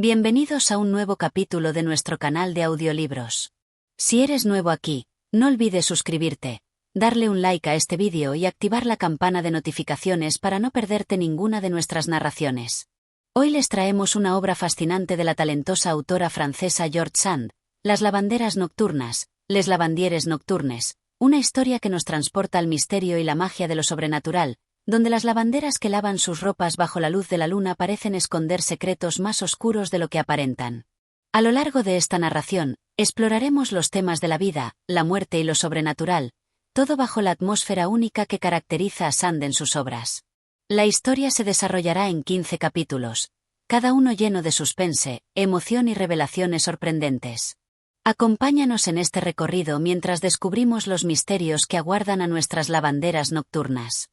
Bienvenidos a un nuevo capítulo de nuestro canal de audiolibros. Si eres nuevo aquí, no olvides suscribirte, darle un like a este vídeo y activar la campana de notificaciones para no perderte ninguna de nuestras narraciones. Hoy les traemos una obra fascinante de la talentosa autora francesa George Sand, Las lavanderas nocturnas, Les lavandieres nocturnes, una historia que nos transporta al misterio y la magia de lo sobrenatural, donde las lavanderas que lavan sus ropas bajo la luz de la luna parecen esconder secretos más oscuros de lo que aparentan. A lo largo de esta narración, exploraremos los temas de la vida, la muerte y lo sobrenatural, todo bajo la atmósfera única que caracteriza a Sand en sus obras. La historia se desarrollará en 15 capítulos, cada uno lleno de suspense, emoción y revelaciones sorprendentes. Acompáñanos en este recorrido mientras descubrimos los misterios que aguardan a nuestras lavanderas nocturnas.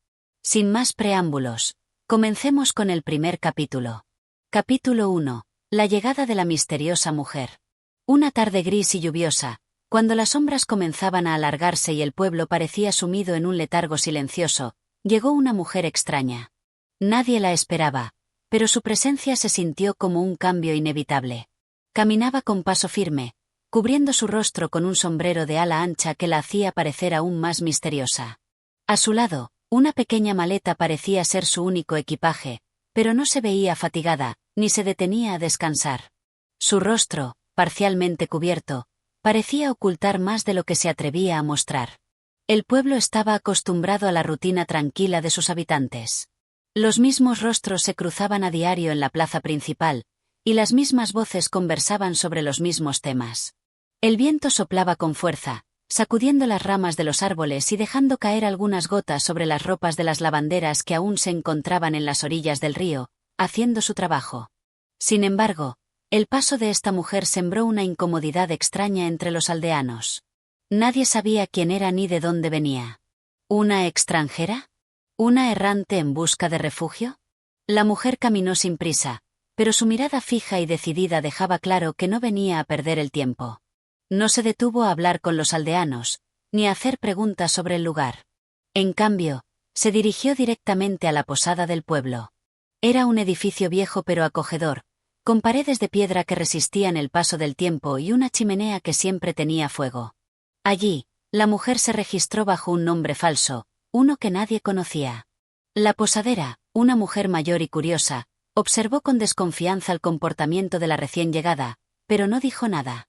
Sin más preámbulos, comencemos con el primer capítulo. Capítulo 1. La llegada de la misteriosa mujer. Una tarde gris y lluviosa, cuando las sombras comenzaban a alargarse y el pueblo parecía sumido en un letargo silencioso, llegó una mujer extraña. Nadie la esperaba, pero su presencia se sintió como un cambio inevitable. Caminaba con paso firme, cubriendo su rostro con un sombrero de ala ancha que la hacía parecer aún más misteriosa. A su lado, una pequeña maleta parecía ser su único equipaje, pero no se veía fatigada, ni se detenía a descansar. Su rostro, parcialmente cubierto, parecía ocultar más de lo que se atrevía a mostrar. El pueblo estaba acostumbrado a la rutina tranquila de sus habitantes. Los mismos rostros se cruzaban a diario en la plaza principal, y las mismas voces conversaban sobre los mismos temas. El viento soplaba con fuerza, sacudiendo las ramas de los árboles y dejando caer algunas gotas sobre las ropas de las lavanderas que aún se encontraban en las orillas del río, haciendo su trabajo. Sin embargo, el paso de esta mujer sembró una incomodidad extraña entre los aldeanos. Nadie sabía quién era ni de dónde venía. ¿Una extranjera? ¿Una errante en busca de refugio? La mujer caminó sin prisa, pero su mirada fija y decidida dejaba claro que no venía a perder el tiempo. No se detuvo a hablar con los aldeanos, ni a hacer preguntas sobre el lugar. En cambio, se dirigió directamente a la posada del pueblo. Era un edificio viejo pero acogedor, con paredes de piedra que resistían el paso del tiempo y una chimenea que siempre tenía fuego. Allí, la mujer se registró bajo un nombre falso, uno que nadie conocía. La posadera, una mujer mayor y curiosa, observó con desconfianza el comportamiento de la recién llegada, pero no dijo nada.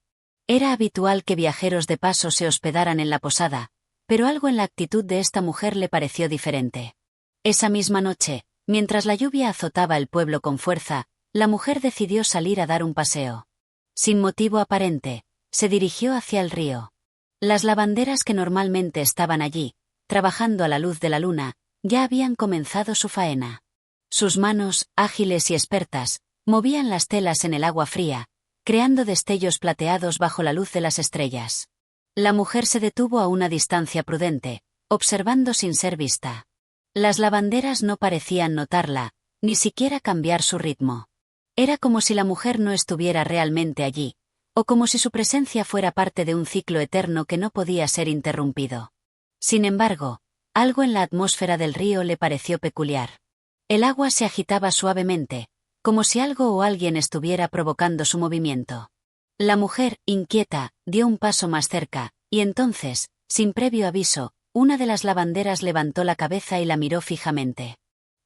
Era habitual que viajeros de paso se hospedaran en la posada, pero algo en la actitud de esta mujer le pareció diferente. Esa misma noche, mientras la lluvia azotaba el pueblo con fuerza, la mujer decidió salir a dar un paseo. Sin motivo aparente, se dirigió hacia el río. Las lavanderas que normalmente estaban allí, trabajando a la luz de la luna, ya habían comenzado su faena. Sus manos, ágiles y expertas, movían las telas en el agua fría, creando destellos plateados bajo la luz de las estrellas. La mujer se detuvo a una distancia prudente, observando sin ser vista. Las lavanderas no parecían notarla, ni siquiera cambiar su ritmo. Era como si la mujer no estuviera realmente allí, o como si su presencia fuera parte de un ciclo eterno que no podía ser interrumpido. Sin embargo, algo en la atmósfera del río le pareció peculiar. El agua se agitaba suavemente, como si algo o alguien estuviera provocando su movimiento. La mujer, inquieta, dio un paso más cerca, y entonces, sin previo aviso, una de las lavanderas levantó la cabeza y la miró fijamente.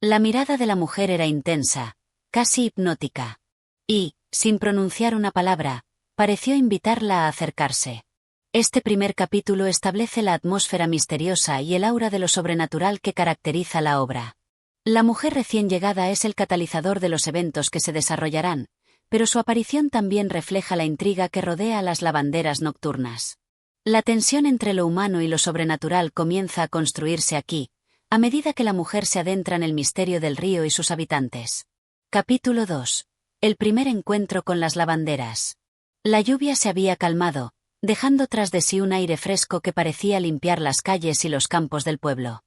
La mirada de la mujer era intensa, casi hipnótica. Y, sin pronunciar una palabra, pareció invitarla a acercarse. Este primer capítulo establece la atmósfera misteriosa y el aura de lo sobrenatural que caracteriza la obra. La mujer recién llegada es el catalizador de los eventos que se desarrollarán, pero su aparición también refleja la intriga que rodea a las lavanderas nocturnas. La tensión entre lo humano y lo sobrenatural comienza a construirse aquí, a medida que la mujer se adentra en el misterio del río y sus habitantes. Capítulo 2. El primer encuentro con las lavanderas. La lluvia se había calmado, dejando tras de sí un aire fresco que parecía limpiar las calles y los campos del pueblo.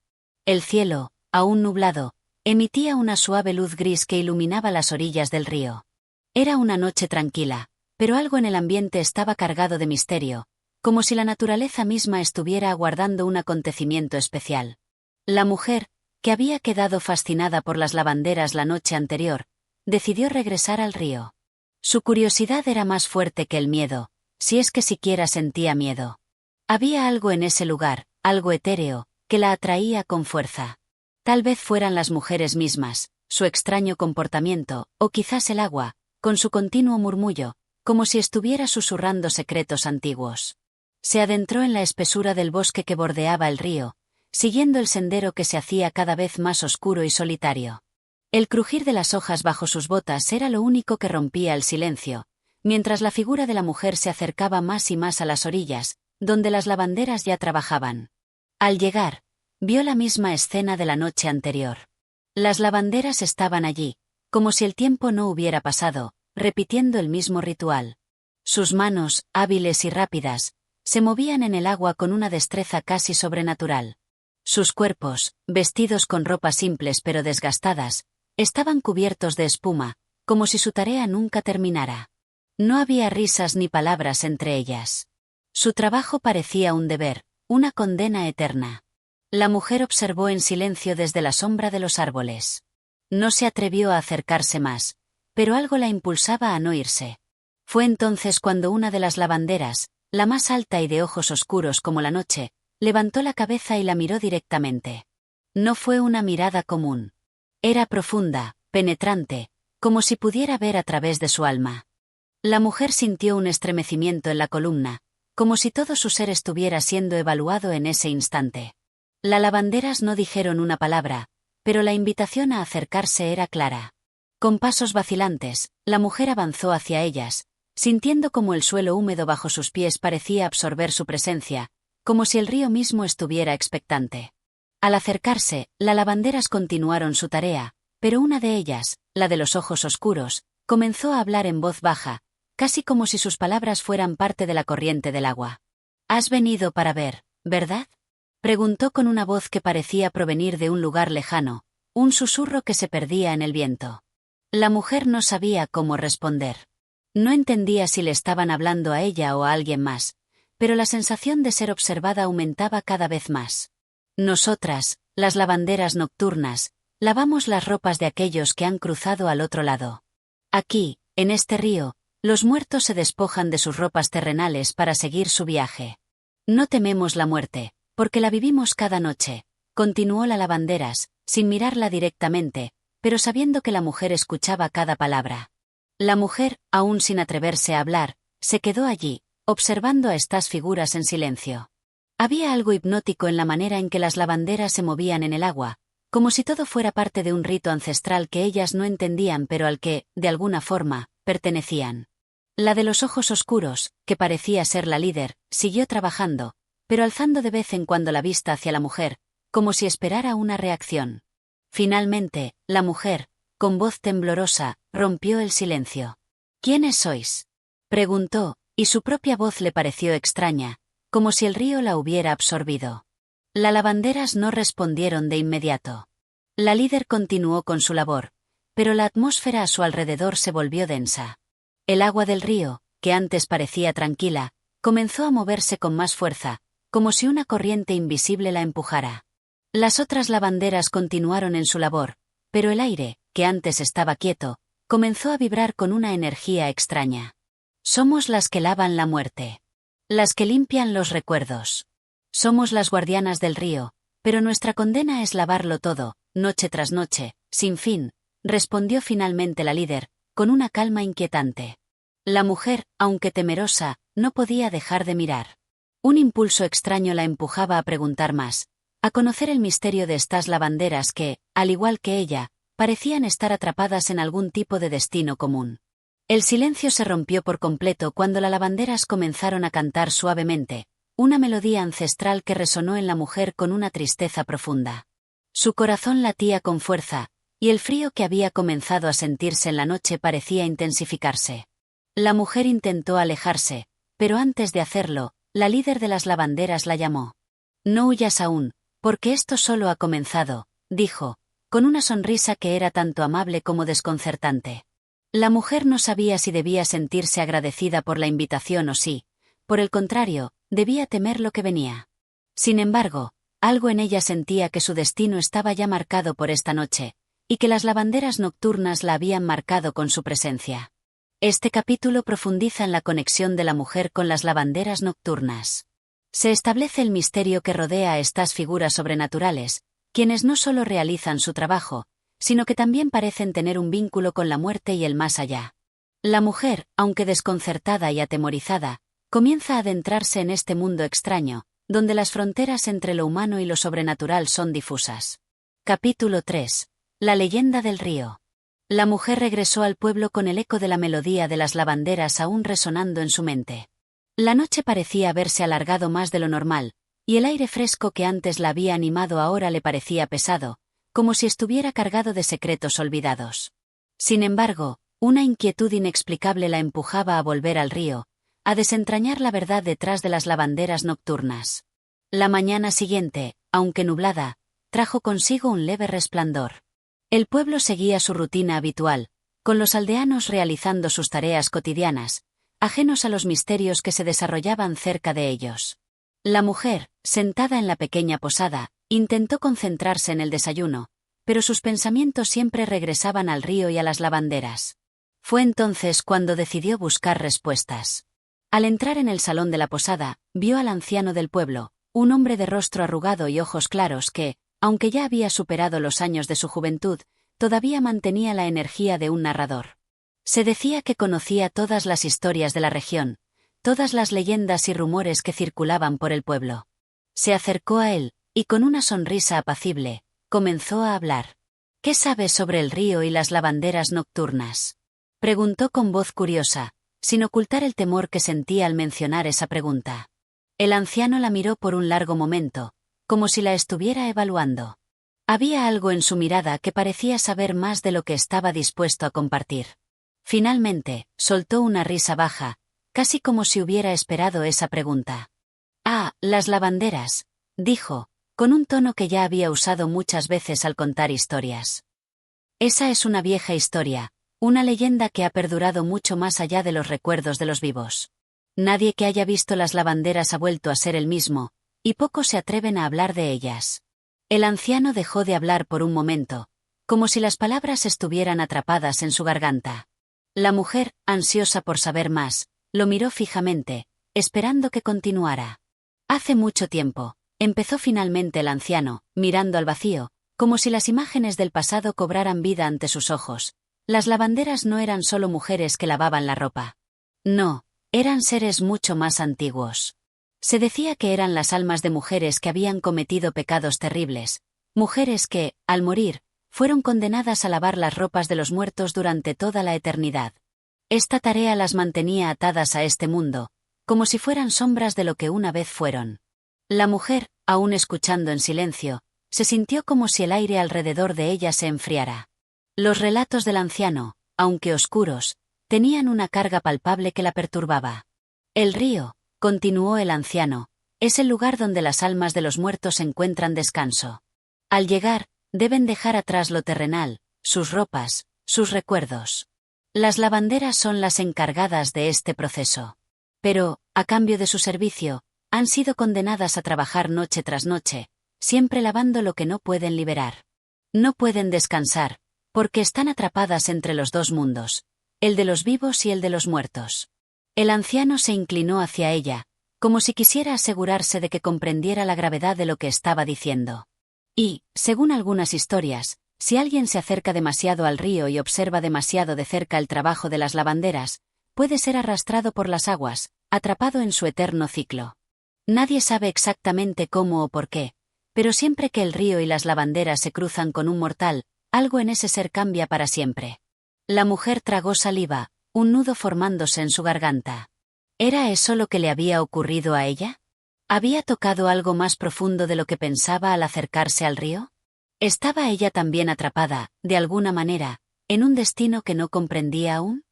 El cielo, aún nublado, emitía una suave luz gris que iluminaba las orillas del río. Era una noche tranquila, pero algo en el ambiente estaba cargado de misterio, como si la naturaleza misma estuviera aguardando un acontecimiento especial. La mujer, que había quedado fascinada por las lavanderas la noche anterior, decidió regresar al río. Su curiosidad era más fuerte que el miedo, si es que siquiera sentía miedo. Había algo en ese lugar, algo etéreo, que la atraía con fuerza. Tal vez fueran las mujeres mismas, su extraño comportamiento, o quizás el agua, con su continuo murmullo, como si estuviera susurrando secretos antiguos. Se adentró en la espesura del bosque que bordeaba el río, siguiendo el sendero que se hacía cada vez más oscuro y solitario. El crujir de las hojas bajo sus botas era lo único que rompía el silencio, mientras la figura de la mujer se acercaba más y más a las orillas, donde las lavanderas ya trabajaban. Al llegar, vio la misma escena de la noche anterior. Las lavanderas estaban allí, como si el tiempo no hubiera pasado, repitiendo el mismo ritual. Sus manos, hábiles y rápidas, se movían en el agua con una destreza casi sobrenatural. Sus cuerpos, vestidos con ropas simples pero desgastadas, estaban cubiertos de espuma, como si su tarea nunca terminara. No había risas ni palabras entre ellas. Su trabajo parecía un deber, una condena eterna. La mujer observó en silencio desde la sombra de los árboles. No se atrevió a acercarse más, pero algo la impulsaba a no irse. Fue entonces cuando una de las lavanderas, la más alta y de ojos oscuros como la noche, levantó la cabeza y la miró directamente. No fue una mirada común. Era profunda, penetrante, como si pudiera ver a través de su alma. La mujer sintió un estremecimiento en la columna, como si todo su ser estuviera siendo evaluado en ese instante. Las lavanderas no dijeron una palabra, pero la invitación a acercarse era clara. Con pasos vacilantes, la mujer avanzó hacia ellas, sintiendo como el suelo húmedo bajo sus pies parecía absorber su presencia, como si el río mismo estuviera expectante. Al acercarse, las lavanderas continuaron su tarea, pero una de ellas, la de los ojos oscuros, comenzó a hablar en voz baja, casi como si sus palabras fueran parte de la corriente del agua. «Has venido para ver, ¿verdad?», preguntó con una voz que parecía provenir de un lugar lejano, un susurro que se perdía en el viento. La mujer no sabía cómo responder. No entendía si le estaban hablando a ella o a alguien más, pero la sensación de ser observada aumentaba cada vez más. «Nosotras, las lavanderas nocturnas, lavamos las ropas de aquellos que han cruzado al otro lado. Aquí, en este río, los muertos se despojan de sus ropas terrenales para seguir su viaje. No tememos la muerte, porque la vivimos cada noche», continuó la lavanderas, sin mirarla directamente, pero sabiendo que la mujer escuchaba cada palabra. La mujer, aún sin atreverse a hablar, se quedó allí, observando a estas figuras en silencio. Había algo hipnótico en la manera en que las lavanderas se movían en el agua, como si todo fuera parte de un rito ancestral que ellas no entendían pero al que, de alguna forma, pertenecían. La de los ojos oscuros, que parecía ser la líder, siguió trabajando, pero alzando de vez en cuando la vista hacia la mujer, como si esperara una reacción. Finalmente, la mujer, con voz temblorosa, rompió el silencio. «¿Quiénes sois?», preguntó, y su propia voz le pareció extraña, como si el río la hubiera absorbido. Las lavanderas no respondieron de inmediato. La líder continuó con su labor, pero la atmósfera a su alrededor se volvió densa. El agua del río, que antes parecía tranquila, comenzó a moverse con más fuerza, como si una corriente invisible la empujara. Las otras lavanderas continuaron en su labor, pero el aire, que antes estaba quieto, comenzó a vibrar con una energía extraña. «Somos las que lavan la muerte. Las que limpian los recuerdos. Somos las guardianas del río, pero nuestra condena es lavarlo todo, noche tras noche, sin fin», respondió finalmente la líder, con una calma inquietante. La mujer, aunque temerosa, no podía dejar de mirar. Un impulso extraño la empujaba a preguntar más, a conocer el misterio de estas lavanderas que, al igual que ella, parecían estar atrapadas en algún tipo de destino común. El silencio se rompió por completo cuando las lavanderas comenzaron a cantar suavemente, una melodía ancestral que resonó en la mujer con una tristeza profunda. Su corazón latía con fuerza, y el frío que había comenzado a sentirse en la noche parecía intensificarse. La mujer intentó alejarse, pero antes de hacerlo, la líder de las lavanderas la llamó. «No huyas aún, porque esto solo ha comenzado», dijo, con una sonrisa que era tanto amable como desconcertante. La mujer no sabía si debía sentirse agradecida por la invitación o si, por el contrario, debía temer lo que venía. Sin embargo, algo en ella sentía que su destino estaba ya marcado por esta noche, y que las lavanderas nocturnas la habían marcado con su presencia. Este capítulo profundiza en la conexión de la mujer con las lavanderas nocturnas. Se establece el misterio que rodea a estas figuras sobrenaturales, quienes no solo realizan su trabajo, sino que también parecen tener un vínculo con la muerte y el más allá. La mujer, aunque desconcertada y atemorizada, comienza a adentrarse en este mundo extraño, donde las fronteras entre lo humano y lo sobrenatural son difusas. Capítulo 3. La leyenda del río. La mujer regresó al pueblo con el eco de la melodía de las lavanderas aún resonando en su mente. La noche parecía haberse alargado más de lo normal, y el aire fresco que antes la había animado ahora le parecía pesado, como si estuviera cargado de secretos olvidados. Sin embargo, una inquietud inexplicable la empujaba a volver al río, a desentrañar la verdad detrás de las lavanderas nocturnas. La mañana siguiente, aunque nublada, trajo consigo un leve resplandor. El pueblo seguía su rutina habitual, con los aldeanos realizando sus tareas cotidianas, ajenos a los misterios que se desarrollaban cerca de ellos. La mujer, sentada en la pequeña posada, intentó concentrarse en el desayuno, pero sus pensamientos siempre regresaban al río y a las lavanderas. Fue entonces cuando decidió buscar respuestas. Al entrar en el salón de la posada, vio al anciano del pueblo, un hombre de rostro arrugado y ojos claros que, aunque ya había superado los años de su juventud, todavía mantenía la energía de un narrador. Se decía que conocía todas las historias de la región, todas las leyendas y rumores que circulaban por el pueblo. Se acercó a él, y con una sonrisa apacible, comenzó a hablar. ¿Qué sabes sobre el río y las lavanderas nocturnas? Preguntó con voz curiosa, sin ocultar el temor que sentía al mencionar esa pregunta. El anciano la miró por un largo momento, como si la estuviera evaluando. Había algo en su mirada que parecía saber más de lo que estaba dispuesto a compartir. Finalmente, soltó una risa baja, casi como si hubiera esperado esa pregunta. «Ah, las lavanderas», dijo, con un tono que ya había usado muchas veces al contar historias. «Esa es una vieja historia, una leyenda que ha perdurado mucho más allá de los recuerdos de los vivos. Nadie que haya visto las lavanderas ha vuelto a ser el mismo, y pocos se atreven a hablar de ellas». El anciano dejó de hablar por un momento, como si las palabras estuvieran atrapadas en su garganta. La mujer, ansiosa por saber más, lo miró fijamente, esperando que continuara. «Hace mucho tiempo», empezó finalmente el anciano, mirando al vacío, como si las imágenes del pasado cobraran vida ante sus ojos. Las lavanderas no eran solo mujeres que lavaban la ropa. No, eran seres mucho más antiguos. Se decía que eran las almas de mujeres que habían cometido pecados terribles, mujeres que, al morir, fueron condenadas a lavar las ropas de los muertos durante toda la eternidad. Esta tarea las mantenía atadas a este mundo, como si fueran sombras de lo que una vez fueron. La mujer, aún escuchando en silencio, se sintió como si el aire alrededor de ella se enfriara. Los relatos del anciano, aunque oscuros, tenían una carga palpable que la perturbaba. «El río», continuó el anciano, «es el lugar donde las almas de los muertos encuentran descanso. Al llegar, deben dejar atrás lo terrenal, sus ropas, sus recuerdos. Las lavanderas son las encargadas de este proceso. Pero, a cambio de su servicio, han sido condenadas a trabajar noche tras noche, siempre lavando lo que no pueden liberar. No pueden descansar, porque están atrapadas entre los dos mundos, el de los vivos y el de los muertos». El anciano se inclinó hacia ella, como si quisiera asegurarse de que comprendiera la gravedad de lo que estaba diciendo. Y, según algunas historias, si alguien se acerca demasiado al río y observa demasiado de cerca el trabajo de las lavanderas, puede ser arrastrado por las aguas, atrapado en su eterno ciclo. Nadie sabe exactamente cómo o por qué, pero siempre que el río y las lavanderas se cruzan con un mortal, algo en ese ser cambia para siempre. La mujer tragó saliva, un nudo formándose en su garganta. ¿Era eso lo que le había ocurrido a ella? ¿Había tocado algo más profundo de lo que pensaba al acercarse al río? ¿Estaba ella también atrapada, de alguna manera, en un destino que no comprendía aún?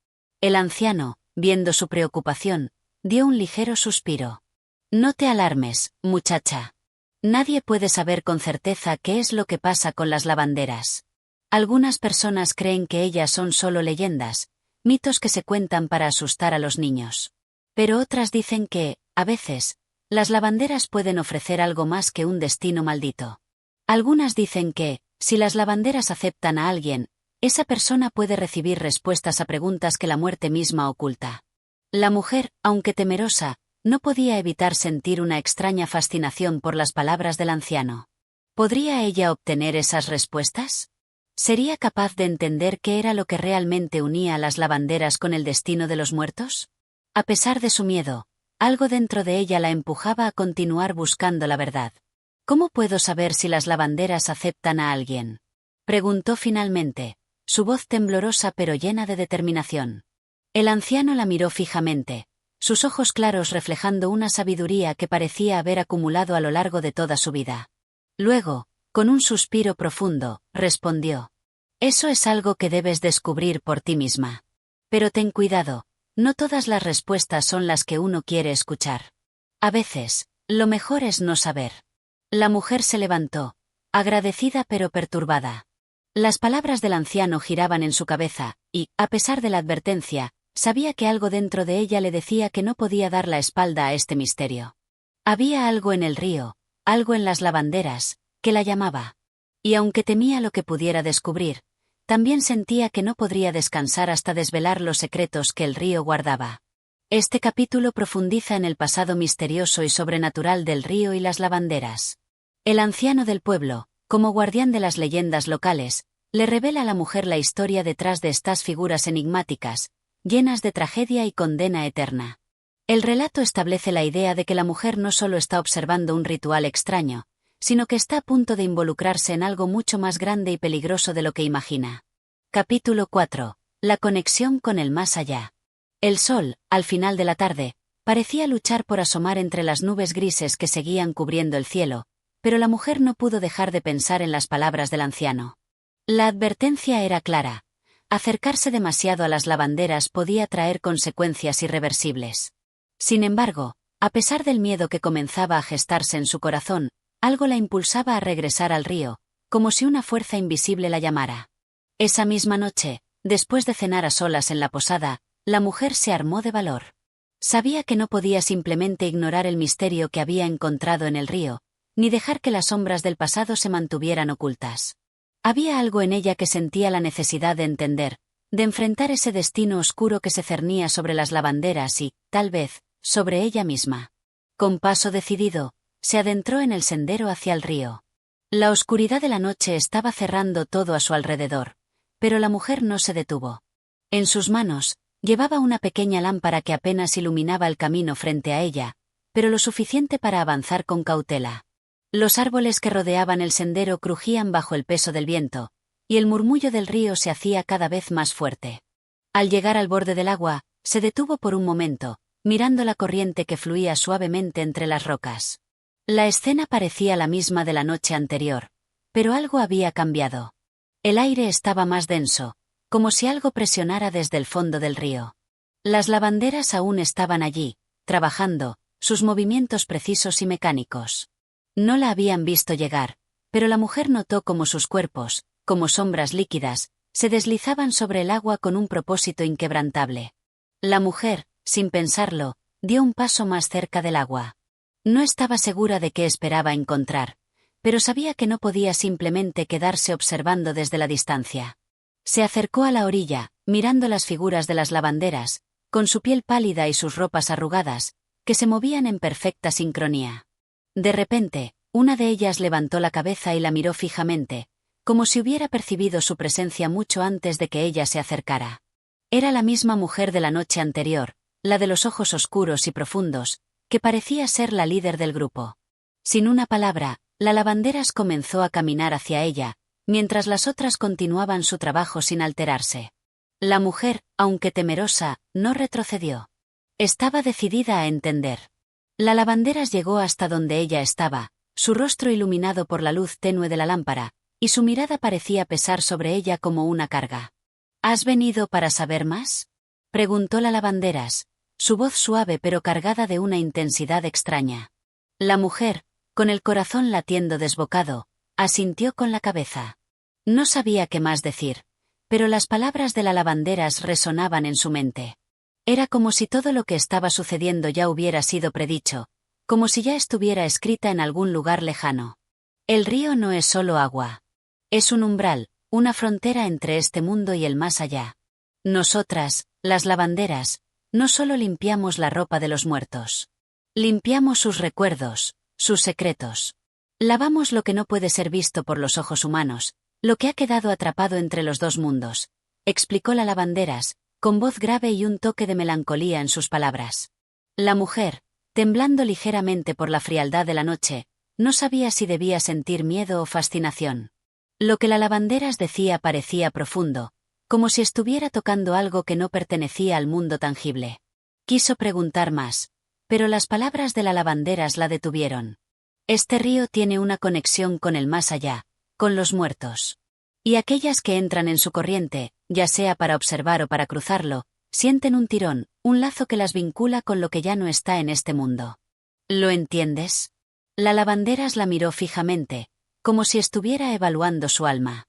El anciano, viendo su preocupación, dio un ligero suspiro. «No te alarmes, muchacha. Nadie puede saber con certeza qué es lo que pasa con las lavanderas. Algunas personas creen que ellas son solo leyendas, mitos que se cuentan para asustar a los niños. Pero otras dicen que, a veces, las lavanderas pueden ofrecer algo más que un destino maldito. Algunas dicen que, si las lavanderas aceptan a alguien, esa persona puede recibir respuestas a preguntas que la muerte misma oculta. La mujer, aunque temerosa, no podía evitar sentir una extraña fascinación por las palabras del anciano. ¿Podría ella obtener esas respuestas? ¿Sería capaz de entender qué era lo que realmente unía a las lavanderas con el destino de los muertos? A pesar de su miedo, algo dentro de ella la empujaba a continuar buscando la verdad. ¿Cómo puedo saber si las lavanderas aceptan a alguien?, preguntó finalmente, su voz temblorosa pero llena de determinación. El anciano la miró fijamente, sus ojos claros reflejando una sabiduría que parecía haber acumulado a lo largo de toda su vida. Luego, con un suspiro profundo, respondió: «Eso es algo que debes descubrir por ti misma. Pero ten cuidado, no todas las respuestas son las que uno quiere escuchar. A veces, lo mejor es no saber». La mujer se levantó, agradecida pero perturbada. Las palabras del anciano giraban en su cabeza, y, a pesar de la advertencia, sabía que algo dentro de ella le decía que no podía dar la espalda a este misterio. Había algo en el río, algo en las lavanderas, que la llamaba. Y aunque temía lo que pudiera descubrir, también sentía que no podría descansar hasta desvelar los secretos que el río guardaba. Este capítulo profundiza en el pasado misterioso y sobrenatural del río y las lavanderas. El anciano del pueblo, como guardián de las leyendas locales, le revela a la mujer la historia detrás de estas figuras enigmáticas, llenas de tragedia y condena eterna. El relato establece la idea de que la mujer no solo está observando un ritual extraño, sino que está a punto de involucrarse en algo mucho más grande y peligroso de lo que imagina. Capítulo 4. La conexión con el más allá. El sol, al final de la tarde, parecía luchar por asomar entre las nubes grises que seguían cubriendo el cielo, pero la mujer no pudo dejar de pensar en las palabras del anciano. La advertencia era clara: acercarse demasiado a las lavanderas podía traer consecuencias irreversibles. Sin embargo, a pesar del miedo que comenzaba a gestarse en su corazón, algo la impulsaba a regresar al río, como si una fuerza invisible la llamara. Esa misma noche, después de cenar a solas en la posada, la mujer se armó de valor. Sabía que no podía simplemente ignorar el misterio que había encontrado en el río, ni dejar que las sombras del pasado se mantuvieran ocultas. Había algo en ella que sentía la necesidad de entender, de enfrentar ese destino oscuro que se cernía sobre las lavanderas y, tal vez, sobre ella misma. Con paso decidido, se adentró en el sendero hacia el río. La oscuridad de la noche estaba cerrando todo a su alrededor, pero la mujer no se detuvo. En sus manos, llevaba una pequeña lámpara que apenas iluminaba el camino frente a ella, pero lo suficiente para avanzar con cautela. Los árboles que rodeaban el sendero crujían bajo el peso del viento, y el murmullo del río se hacía cada vez más fuerte. Al llegar al borde del agua, se detuvo por un momento, mirando la corriente que fluía suavemente entre las rocas. La escena parecía la misma de la noche anterior, pero algo había cambiado. El aire estaba más denso, como si algo presionara desde el fondo del río. Las lavanderas aún estaban allí, trabajando, sus movimientos precisos y mecánicos. No la habían visto llegar, pero la mujer notó cómo sus cuerpos, como sombras líquidas, se deslizaban sobre el agua con un propósito inquebrantable. La mujer, sin pensarlo, dio un paso más cerca del agua. No estaba segura de qué esperaba encontrar, pero sabía que no podía simplemente quedarse observando desde la distancia. Se acercó a la orilla, mirando las figuras de las lavanderas, con su piel pálida y sus ropas arrugadas, que se movían en perfecta sincronía. De repente, una de ellas levantó la cabeza y la miró fijamente, como si hubiera percibido su presencia mucho antes de que ella se acercara. Era la misma mujer de la noche anterior, la de los ojos oscuros y profundos, que parecía ser la líder del grupo. Sin una palabra, la lavanderas comenzó a caminar hacia ella, mientras las otras continuaban su trabajo sin alterarse. La mujer, aunque temerosa, no retrocedió. Estaba decidida a entender. La lavanderas llegó hasta donde ella estaba, su rostro iluminado por la luz tenue de la lámpara, y su mirada parecía pesar sobre ella como una carga. ¿Has venido para saber más?, preguntó la lavanderas, su voz suave pero cargada de una intensidad extraña. La mujer, con el corazón latiendo desbocado, asintió con la cabeza. No sabía qué más decir, pero las palabras de la lavanderas resonaban en su mente. Era como si todo lo que estaba sucediendo ya hubiera sido predicho, como si ya estuviera escrita en algún lugar lejano. El río no es solo agua. Es un umbral, una frontera entre este mundo y el más allá. Nosotras, las lavanderas, no solo limpiamos la ropa de los muertos. Limpiamos sus recuerdos, sus secretos. Lavamos lo que no puede ser visto por los ojos humanos, lo que ha quedado atrapado entre los dos mundos, explicó la lavanderas, con voz grave y un toque de melancolía en sus palabras. La mujer, temblando ligeramente por la frialdad de la noche, no sabía si debía sentir miedo o fascinación. Lo que la lavanderas decía parecía profundo, como si estuviera tocando algo que no pertenecía al mundo tangible. Quiso preguntar más, pero las palabras de la lavanderas la detuvieron. Este río tiene una conexión con el más allá, con los muertos. Y aquellas que entran en su corriente, ya sea para observar o para cruzarlo, sienten un tirón, un lazo que las vincula con lo que ya no está en este mundo. ¿Lo entiendes? La lavanderas la miró fijamente, como si estuviera evaluando su alma.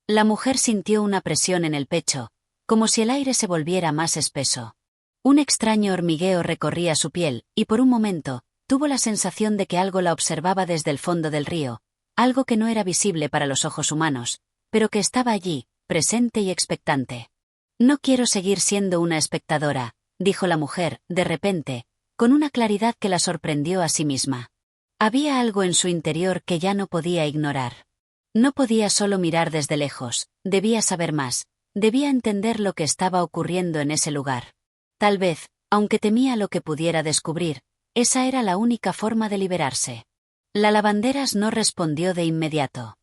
La mujer sintió una presión en el pecho, como si el aire se volviera más espeso. Un extraño hormigueo recorría su piel, y por un momento, tuvo la sensación de que algo la observaba desde el fondo del río, algo que no era visible para los ojos humanos, pero que estaba allí, presente y expectante. No quiero seguir siendo una espectadora, dijo la mujer, de repente, con una claridad que la sorprendió a sí misma. Había algo en su interior que ya no podía ignorar. No podía solo mirar desde lejos, debía saber más, debía entender lo que estaba ocurriendo en ese lugar. Tal vez, aunque temía lo que pudiera descubrir, esa era la única forma de liberarse. La lavanderas no respondió de inmediato.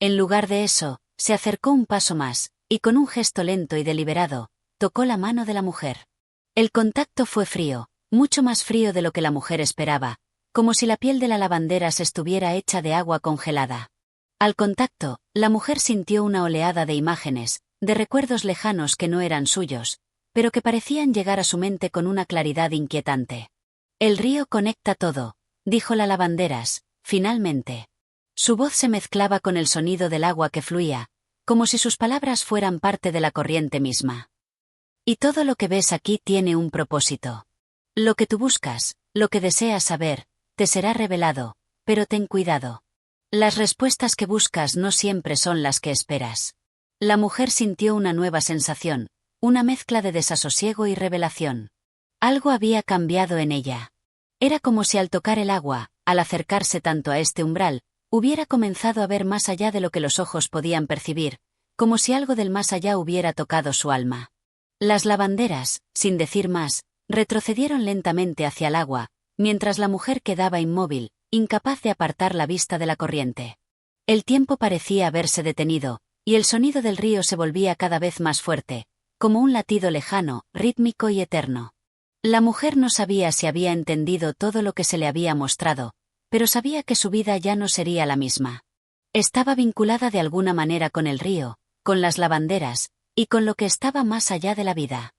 En lugar de eso, se acercó un paso más, y con un gesto lento y deliberado, tocó la mano de la mujer. El contacto fue frío, mucho más frío de lo que la mujer esperaba, como si la piel de la lavanderas estuviera hecha de agua congelada. Al contacto, la mujer sintió una oleada de imágenes, de recuerdos lejanos que no eran suyos, pero que parecían llegar a su mente con una claridad inquietante. El río conecta todo, dijo la lavanderas, finalmente. Su voz se mezclaba con el sonido del agua que fluía, como si sus palabras fueran parte de la corriente misma. Y todo lo que ves aquí tiene un propósito. Lo que tú buscas, lo que deseas saber, te será revelado, pero ten cuidado. Las respuestas que buscas no siempre son las que esperas. La mujer sintió una nueva sensación, una mezcla de desasosiego y revelación. Algo había cambiado en ella. Era como si al tocar el agua, al acercarse tanto a este umbral, hubiera comenzado a ver más allá de lo que los ojos podían percibir, como si algo del más allá hubiera tocado su alma. Las lavanderas, sin decir más, retrocedieron lentamente hacia el agua, mientras la mujer quedaba inmóvil, incapaz de apartar la vista de la corriente. El tiempo parecía haberse detenido, y el sonido del río se volvía cada vez más fuerte, como un latido lejano, rítmico y eterno. La mujer no sabía si había entendido todo lo que se le había mostrado, pero sabía que su vida ya no sería la misma. Estaba vinculada de alguna manera con el río, con las lavanderas, y con lo que estaba más allá de la vida.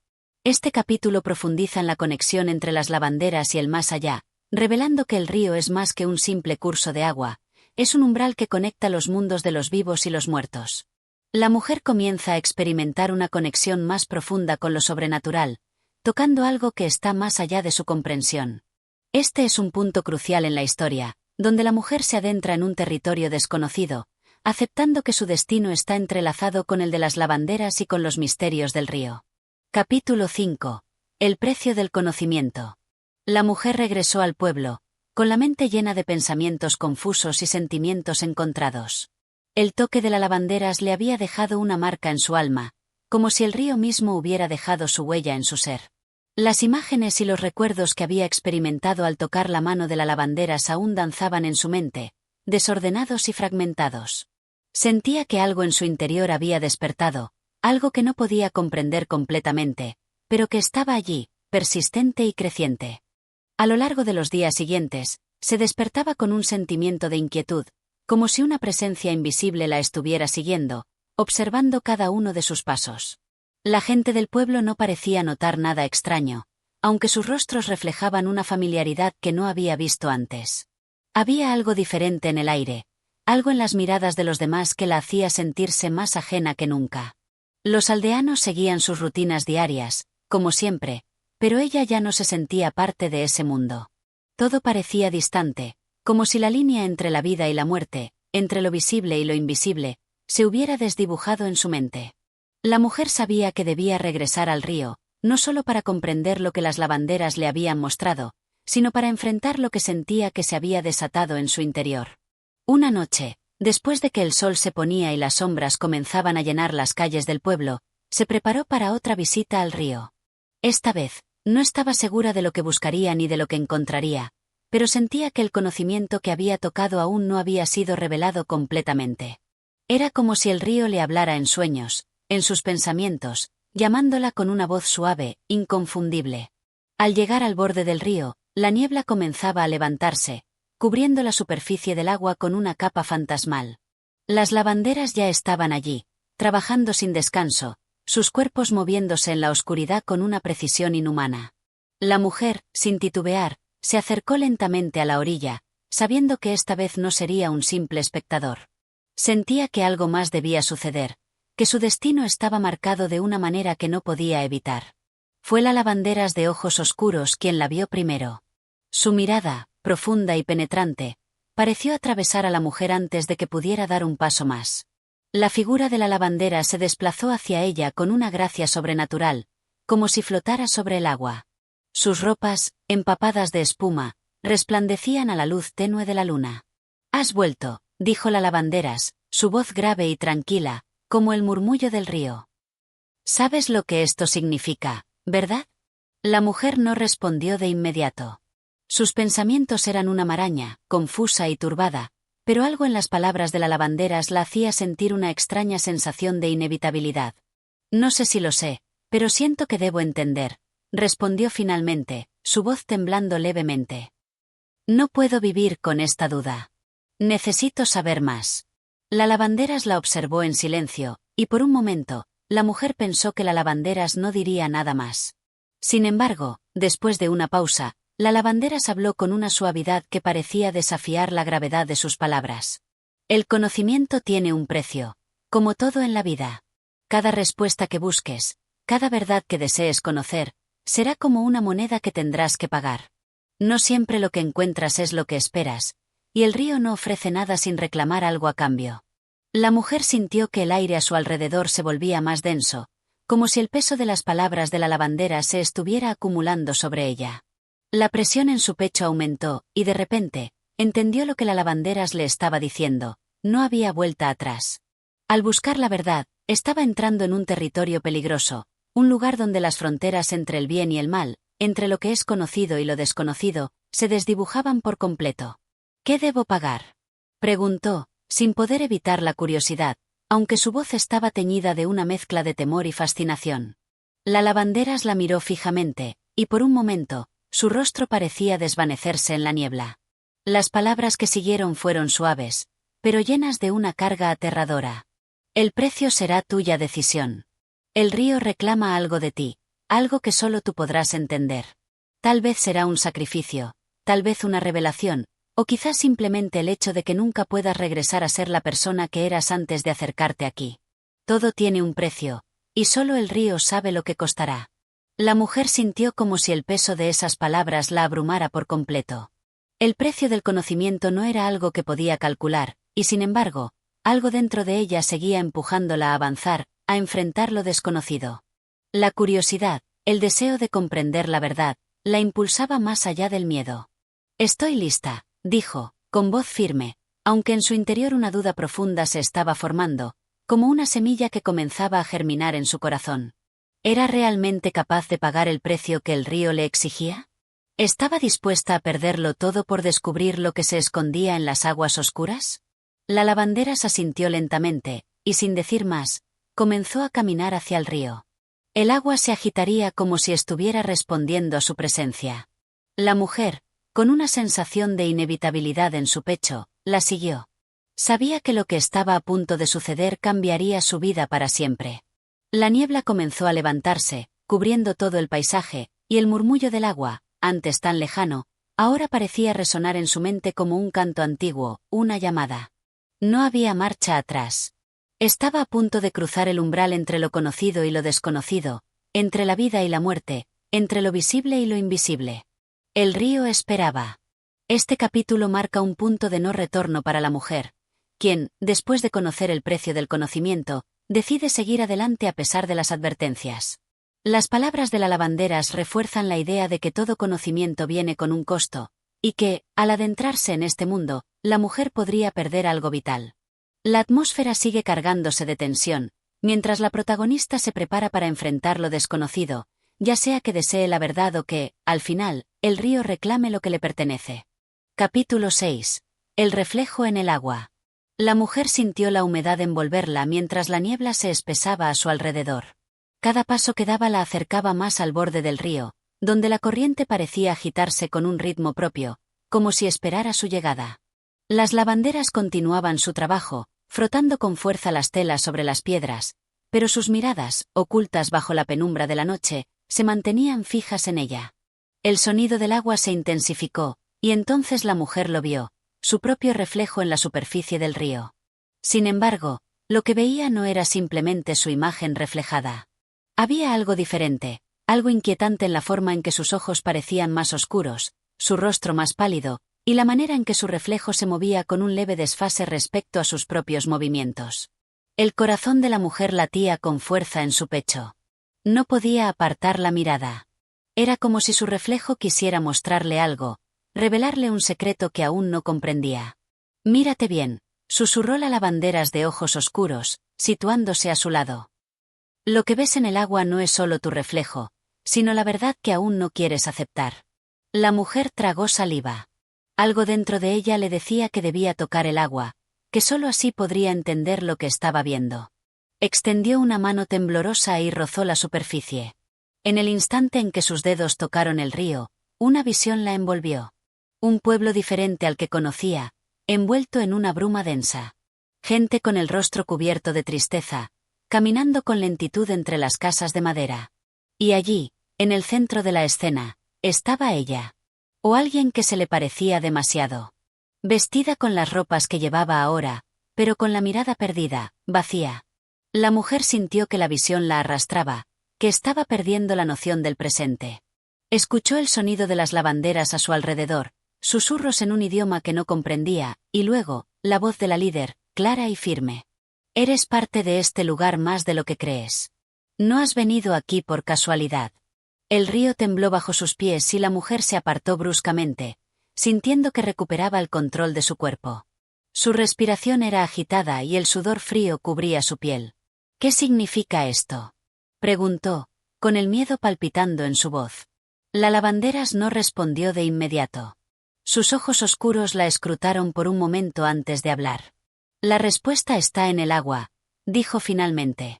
Este capítulo profundiza en la conexión entre las lavanderas y el más allá, revelando que el río es más que un simple curso de agua, es un umbral que conecta los mundos de los vivos y los muertos. La mujer comienza a experimentar una conexión más profunda con lo sobrenatural, tocando algo que está más allá de su comprensión. Este es un punto crucial en la historia, donde la mujer se adentra en un territorio desconocido, aceptando que su destino está entrelazado con el de las lavanderas y con los misterios del río. Capítulo 5. El precio del conocimiento. La mujer regresó al pueblo, con la mente llena de pensamientos confusos y sentimientos encontrados. El toque de la lavanderas le había dejado una marca en su alma, como si el río mismo hubiera dejado su huella en su ser. Las imágenes y los recuerdos que había experimentado al tocar la mano de la lavanderas aún danzaban en su mente, desordenados y fragmentados. Sentía que algo en su interior había despertado, algo que no podía comprender completamente, pero que estaba allí, persistente y creciente. A lo largo de los días siguientes, se despertaba con un sentimiento de inquietud, como si una presencia invisible la estuviera siguiendo, observando cada uno de sus pasos. La gente del pueblo no parecía notar nada extraño, aunque sus rostros reflejaban una familiaridad que no había visto antes. Había algo diferente en el aire, algo en las miradas de los demás que la hacía sentirse más ajena que nunca. Los aldeanos seguían sus rutinas diarias, como siempre, pero ella ya no se sentía parte de ese mundo. Todo parecía distante, como si la línea entre la vida y la muerte, entre lo visible y lo invisible, se hubiera desdibujado en su mente. La mujer sabía que debía regresar al río, no solo para comprender lo que las lavanderas le habían mostrado, sino para enfrentar lo que sentía que se había desatado en su interior. Una noche, después de que el sol se ponía y las sombras comenzaban a llenar las calles del pueblo, se preparó para otra visita al río. Esta vez, no estaba segura de lo que buscaría ni de lo que encontraría, pero sentía que el conocimiento que había tocado aún no había sido revelado completamente. Era como si el río le hablara en sueños, en sus pensamientos, llamándola con una voz suave, inconfundible. Al llegar al borde del río, la niebla comenzaba a levantarse, cubriendo la superficie del agua con una capa fantasmal. Las lavanderas ya estaban allí, trabajando sin descanso, sus cuerpos moviéndose en la oscuridad con una precisión inhumana. La mujer, sin titubear, se acercó lentamente a la orilla, sabiendo que esta vez no sería un simple espectador. Sentía que algo más debía suceder, que su destino estaba marcado de una manera que no podía evitar. Fue la lavanderas de ojos oscuros quien la vio primero. Su mirada, profunda y penetrante, pareció atravesar a la mujer antes de que pudiera dar un paso más. La figura de la lavandera se desplazó hacia ella con una gracia sobrenatural, como si flotara sobre el agua. Sus ropas, empapadas de espuma, resplandecían a la luz tenue de la luna. «Has vuelto», dijo la lavanderas, su voz grave y tranquila, como el murmullo del río. «Sabes lo que esto significa, ¿verdad?» La mujer no respondió de inmediato. Sus pensamientos eran una maraña, confusa y turbada, pero algo en las palabras de la lavanderas la hacía sentir una extraña sensación de inevitabilidad. «No sé si lo sé, pero siento que debo entender», respondió finalmente, su voz temblando levemente. «No puedo vivir con esta duda. Necesito saber más». La lavanderas la observó en silencio, y por un momento, la mujer pensó que la lavanderas no diría nada más. Sin embargo, después de una pausa, la lavanderas habló con una suavidad que parecía desafiar la gravedad de sus palabras. «El conocimiento tiene un precio, como todo en la vida. Cada respuesta que busques, cada verdad que desees conocer, será como una moneda que tendrás que pagar. No siempre lo que encuentras es lo que esperas, y el río no ofrece nada sin reclamar algo a cambio». La mujer sintió que el aire a su alrededor se volvía más denso, como si el peso de las palabras de la lavandera se estuviera acumulando sobre ella. La presión en su pecho aumentó, y de repente, entendió lo que la lavanderas le estaba diciendo: no había vuelta atrás. Al buscar la verdad, estaba entrando en un territorio peligroso, un lugar donde las fronteras entre el bien y el mal, entre lo que es conocido y lo desconocido, se desdibujaban por completo. «¿Qué debo pagar?», preguntó, sin poder evitar la curiosidad, aunque su voz estaba teñida de una mezcla de temor y fascinación. La lavanderas la miró fijamente, y por un momento, su rostro parecía desvanecerse en la niebla. Las palabras que siguieron fueron suaves, pero llenas de una carga aterradora. «El precio será tuya decisión. El río reclama algo de ti, algo que solo tú podrás entender. Tal vez será un sacrificio, tal vez una revelación, o quizás simplemente el hecho de que nunca puedas regresar a ser la persona que eras antes de acercarte aquí. Todo tiene un precio, y solo el río sabe lo que costará». La mujer sintió como si el peso de esas palabras la abrumara por completo. El precio del conocimiento no era algo que podía calcular, y sin embargo, algo dentro de ella seguía empujándola a avanzar, a enfrentar lo desconocido. La curiosidad, el deseo de comprender la verdad, la impulsaba más allá del miedo. «Estoy lista», dijo, con voz firme, aunque en su interior una duda profunda se estaba formando, como una semilla que comenzaba a germinar en su corazón. ¿Era realmente capaz de pagar el precio que el río le exigía? ¿Estaba dispuesta a perderlo todo por descubrir lo que se escondía en las aguas oscuras? La lavanderas asintió lentamente, y sin decir más, comenzó a caminar hacia el río. El agua se agitaría como si estuviera respondiendo a su presencia. La mujer, con una sensación de inevitabilidad en su pecho, la siguió. Sabía que lo que estaba a punto de suceder cambiaría su vida para siempre. La niebla comenzó a levantarse, cubriendo todo el paisaje, y el murmullo del agua, antes tan lejano, ahora parecía resonar en su mente como un canto antiguo, una llamada. No había marcha atrás. Estaba a punto de cruzar el umbral entre lo conocido y lo desconocido, entre la vida y la muerte, entre lo visible y lo invisible. El río esperaba. Este capítulo marca un punto de no retorno para la mujer, quien, después de conocer el precio del conocimiento, decide seguir adelante a pesar de las advertencias. Las palabras de la lavanderas refuerzan la idea de que todo conocimiento viene con un costo, y que, al adentrarse en este mundo, la mujer podría perder algo vital. La atmósfera sigue cargándose de tensión, mientras la protagonista se prepara para enfrentar lo desconocido, ya sea que desee la verdad o que, al final, el río reclame lo que le pertenece. Capítulo 6. El reflejo en el agua. La mujer sintió la humedad envolverla mientras la niebla se espesaba a su alrededor. Cada paso que daba la acercaba más al borde del río, donde la corriente parecía agitarse con un ritmo propio, como si esperara su llegada. Las lavanderas continuaban su trabajo, frotando con fuerza las telas sobre las piedras, pero sus miradas, ocultas bajo la penumbra de la noche, se mantenían fijas en ella. El sonido del agua se intensificó, y entonces la mujer lo vio, su propio reflejo en la superficie del río. Sin embargo, lo que veía no era simplemente su imagen reflejada. Había algo diferente, algo inquietante en la forma en que sus ojos parecían más oscuros, su rostro más pálido, y la manera en que su reflejo se movía con un leve desfase respecto a sus propios movimientos. El corazón de la mujer latía con fuerza en su pecho. No podía apartar la mirada. Era como si su reflejo quisiera mostrarle algo, revelarle un secreto que aún no comprendía. «Mírate bien», susurró la lavanderas de ojos oscuros, situándose a su lado. «Lo que ves en el agua no es solo tu reflejo, sino la verdad que aún no quieres aceptar». La mujer tragó saliva. Algo dentro de ella le decía que debía tocar el agua, que sólo así podría entender lo que estaba viendo. Extendió una mano temblorosa y rozó la superficie. En el instante en que sus dedos tocaron el río, una visión la envolvió. Un pueblo diferente al que conocía, envuelto en una bruma densa. Gente con el rostro cubierto de tristeza, caminando con lentitud entre las casas de madera. Y allí, en el centro de la escena, estaba ella. O alguien que se le parecía demasiado. Vestida con las ropas que llevaba ahora, pero con la mirada perdida, vacía. La mujer sintió que la visión la arrastraba, que estaba perdiendo la noción del presente. Escuchó el sonido de las lavanderas a su alrededor, susurros en un idioma que no comprendía, y luego, la voz de la líder, clara y firme. «Eres parte de este lugar más de lo que crees. No has venido aquí por casualidad». El río tembló bajo sus pies y la mujer se apartó bruscamente, sintiendo que recuperaba el control de su cuerpo. Su respiración era agitada y el sudor frío cubría su piel. «¿Qué significa esto?», preguntó, con el miedo palpitando en su voz. La lavanderas no respondió de inmediato. Sus ojos oscuros la escrutaron por un momento antes de hablar. «La respuesta está en el agua», dijo finalmente.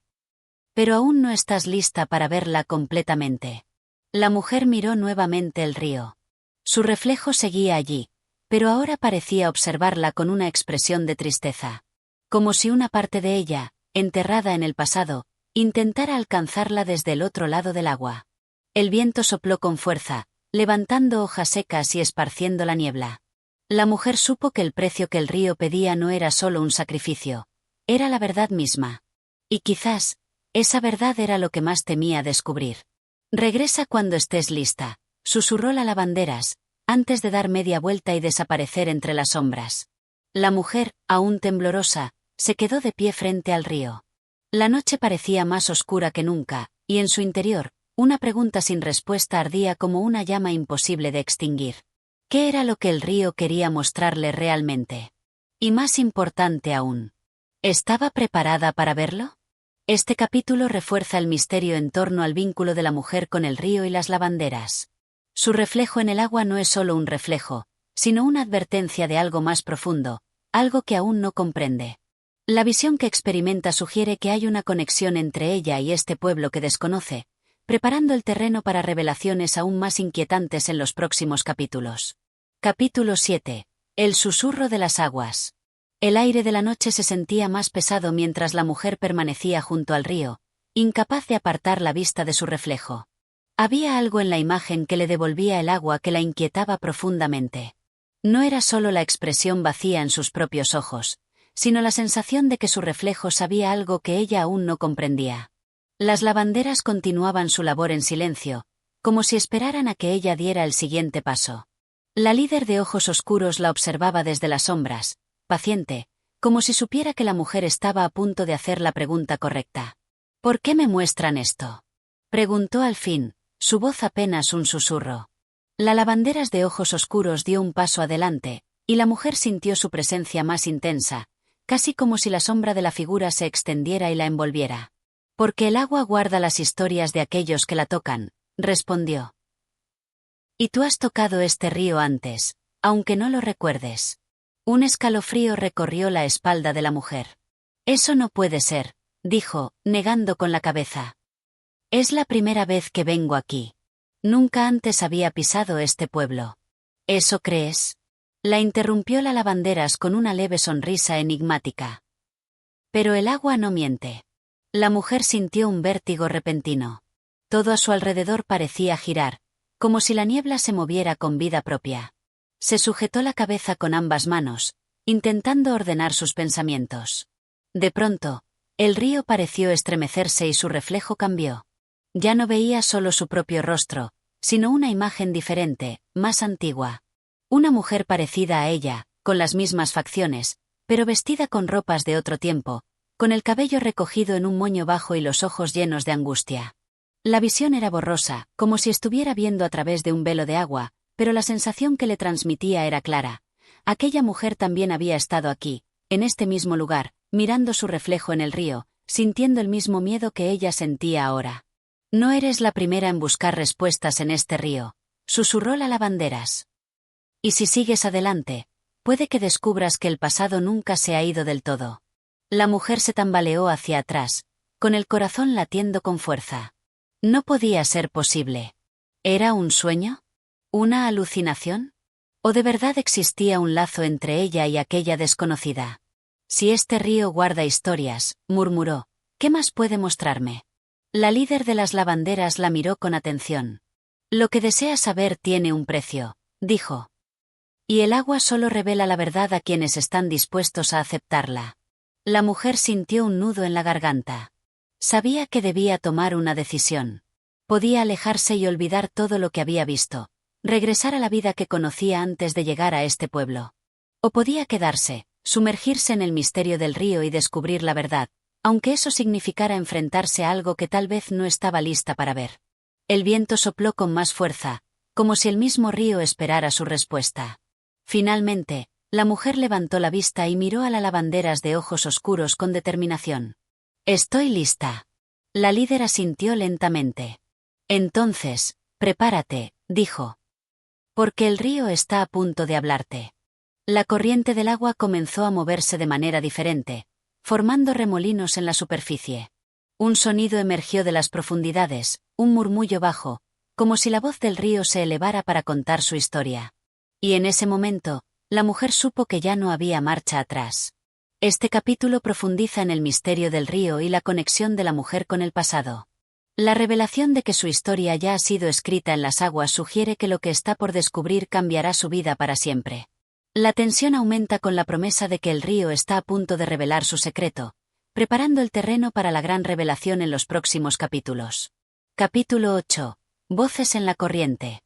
«Pero aún no estás lista para verla completamente». La mujer miró nuevamente el río. Su reflejo seguía allí, pero ahora parecía observarla con una expresión de tristeza. Como si una parte de ella, enterrada en el pasado, intentara alcanzarla desde el otro lado del agua. El viento sopló con fuerza, levantando hojas secas y esparciendo la niebla. La mujer supo que el precio que el río pedía no era solo un sacrificio, era la verdad misma. Y quizás, esa verdad era lo que más temía descubrir. «Regresa cuando estés lista», susurró la lavanderas, antes de dar media vuelta y desaparecer entre las sombras. La mujer, aún temblorosa, se quedó de pie frente al río. La noche parecía más oscura que nunca, y en su interior, una pregunta sin respuesta ardía como una llama imposible de extinguir. ¿Qué era lo que el río quería mostrarle realmente? Y más importante aún, ¿estaba preparada para verlo? Este capítulo refuerza el misterio en torno al vínculo de la mujer con el río y las lavanderas. Su reflejo en el agua no es solo un reflejo, sino una advertencia de algo más profundo, algo que aún no comprende. La visión que experimenta sugiere que hay una conexión entre ella y este pueblo que desconoce, preparando el terreno para revelaciones aún más inquietantes en los próximos capítulos. Capítulo 7. El susurro de las aguas. El aire de la noche se sentía más pesado mientras la mujer permanecía junto al río, incapaz de apartar la vista de su reflejo. Había algo en la imagen que le devolvía el agua que la inquietaba profundamente. No era solo la expresión vacía en sus propios ojos, sino la sensación de que su reflejo sabía algo que ella aún no comprendía. Las lavanderas continuaban su labor en silencio, como si esperaran a que ella diera el siguiente paso. La líder de ojos oscuros la observaba desde las sombras, paciente, como si supiera que la mujer estaba a punto de hacer la pregunta correcta. ¿Por qué me muestran esto?, preguntó al fin, su voz apenas un susurro. La lavanderas de ojos oscuros dio un paso adelante, y la mujer sintió su presencia más intensa, casi como si la sombra de la figura se extendiera y la envolviera. Porque el agua guarda las historias de aquellos que la tocan, respondió. Y tú has tocado este río antes, aunque no lo recuerdes. Un escalofrío recorrió la espalda de la mujer. Eso no puede ser, dijo, negando con la cabeza. Es la primera vez que vengo aquí. Nunca antes había pisado este pueblo. ¿Eso crees? La interrumpió la lavanderas con una leve sonrisa enigmática. Pero el agua no miente. La mujer sintió un vértigo repentino. Todo a su alrededor parecía girar, como si la niebla se moviera con vida propia. Se sujetó la cabeza con ambas manos, intentando ordenar sus pensamientos. De pronto, el río pareció estremecerse y su reflejo cambió. Ya no veía solo su propio rostro, sino una imagen diferente, más antigua. Una mujer parecida a ella, con las mismas facciones, pero vestida con ropas de otro tiempo, con el cabello recogido en un moño bajo y los ojos llenos de angustia. La visión era borrosa, como si estuviera viendo a través de un velo de agua, pero la sensación que le transmitía era clara. Aquella mujer también había estado aquí, en este mismo lugar, mirando su reflejo en el río, sintiendo el mismo miedo que ella sentía ahora. No eres la primera en buscar respuestas en este río, susurró la lavanderas. Y si sigues adelante, puede que descubras que el pasado nunca se ha ido del todo. La mujer se tambaleó hacia atrás, con el corazón latiendo con fuerza. No podía ser posible. ¿Era un sueño? ¿Una alucinación? ¿O de verdad existía un lazo entre ella y aquella desconocida? Si este río guarda historias, murmuró, ¿qué más puede mostrarme? La líder de las lavanderas la miró con atención. Lo que deseas saber tiene un precio, dijo. Y el agua solo revela la verdad a quienes están dispuestos a aceptarla. La mujer sintió un nudo en la garganta. Sabía que debía tomar una decisión. Podía alejarse y olvidar todo lo que había visto, regresar a la vida que conocía antes de llegar a este pueblo. O podía quedarse, sumergirse en el misterio del río y descubrir la verdad, aunque eso significara enfrentarse a algo que tal vez no estaba lista para ver. El viento sopló con más fuerza, como si el mismo río esperara su respuesta. Finalmente, la mujer levantó la vista y miró a la lavanderas de ojos oscuros con determinación. Estoy lista. La líder asintió lentamente. Entonces, prepárate, dijo. Porque el río está a punto de hablarte. La corriente del agua comenzó a moverse de manera diferente, formando remolinos en la superficie. Un sonido emergió de las profundidades, un murmullo bajo, como si la voz del río se elevara para contar su historia. Y en ese momento, la mujer supo que ya no había marcha atrás. Este capítulo profundiza en el misterio del río y la conexión de la mujer con el pasado. La revelación de que su historia ya ha sido escrita en las aguas sugiere que lo que está por descubrir cambiará su vida para siempre. La tensión aumenta con la promesa de que el río está a punto de revelar su secreto, preparando el terreno para la gran revelación en los próximos capítulos. Capítulo 8. Voces en la corriente.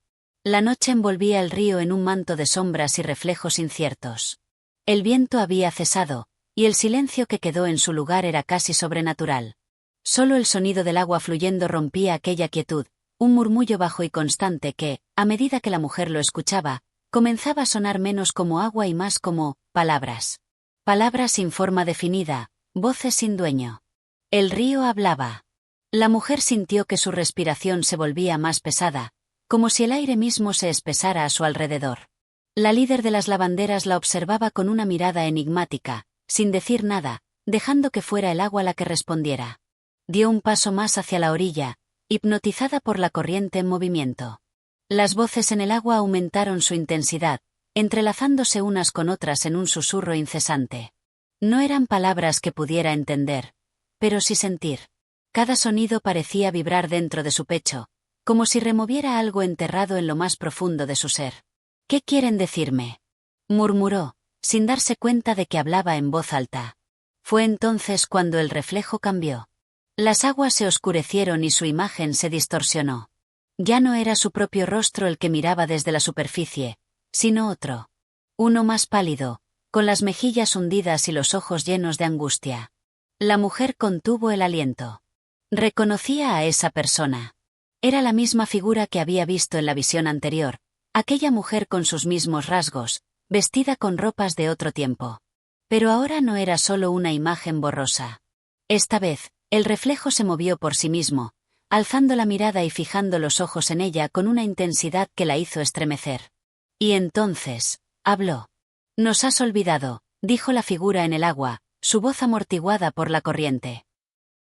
La noche envolvía el río en un manto de sombras y reflejos inciertos. El viento había cesado, y el silencio que quedó en su lugar era casi sobrenatural. Solo el sonido del agua fluyendo rompía aquella quietud, un murmullo bajo y constante que, a medida que la mujer lo escuchaba, comenzaba a sonar menos como agua y más como palabras. Palabras sin forma definida, voces sin dueño. El río hablaba. La mujer sintió que su respiración se volvía más pesada, como si el aire mismo se espesara a su alrededor. La líder de las lavanderas la observaba con una mirada enigmática, sin decir nada, dejando que fuera el agua la que respondiera. Dio un paso más hacia la orilla, hipnotizada por la corriente en movimiento. Las voces en el agua aumentaron su intensidad, entrelazándose unas con otras en un susurro incesante. No eran palabras que pudiera entender, pero sí sentir. Cada sonido parecía vibrar dentro de su pecho, como si removiera algo enterrado en lo más profundo de su ser. ¿Qué quieren decirme?, murmuró, sin darse cuenta de que hablaba en voz alta. Fue entonces cuando el reflejo cambió. Las aguas se oscurecieron y su imagen se distorsionó. Ya no era su propio rostro el que miraba desde la superficie, sino otro. Uno más pálido, con las mejillas hundidas y los ojos llenos de angustia. La mujer contuvo el aliento. Reconocía a esa persona. Era la misma figura que había visto en la visión anterior, aquella mujer con sus mismos rasgos, vestida con ropas de otro tiempo. Pero ahora no era solo una imagen borrosa. Esta vez, el reflejo se movió por sí mismo, alzando la mirada y fijando los ojos en ella con una intensidad que la hizo estremecer. Y entonces, habló. «Nos has olvidado», dijo la figura en el agua, su voz amortiguada por la corriente.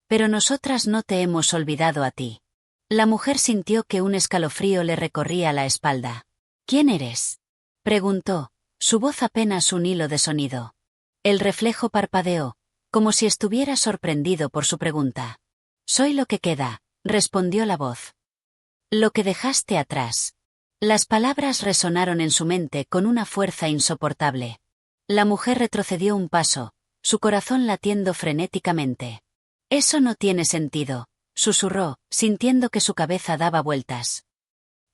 «Pero nosotras no te hemos olvidado a ti». La mujer sintió que un escalofrío le recorría la espalda. «¿Quién eres?», preguntó, su voz apenas un hilo de sonido. El reflejo parpadeó, como si estuviera sorprendido por su pregunta. «Soy lo que queda», respondió la voz. «Lo que dejaste atrás». Las palabras resonaron en su mente con una fuerza insoportable. La mujer retrocedió un paso, su corazón latiendo frenéticamente. «Eso no tiene sentido», susurró, sintiendo que su cabeza daba vueltas.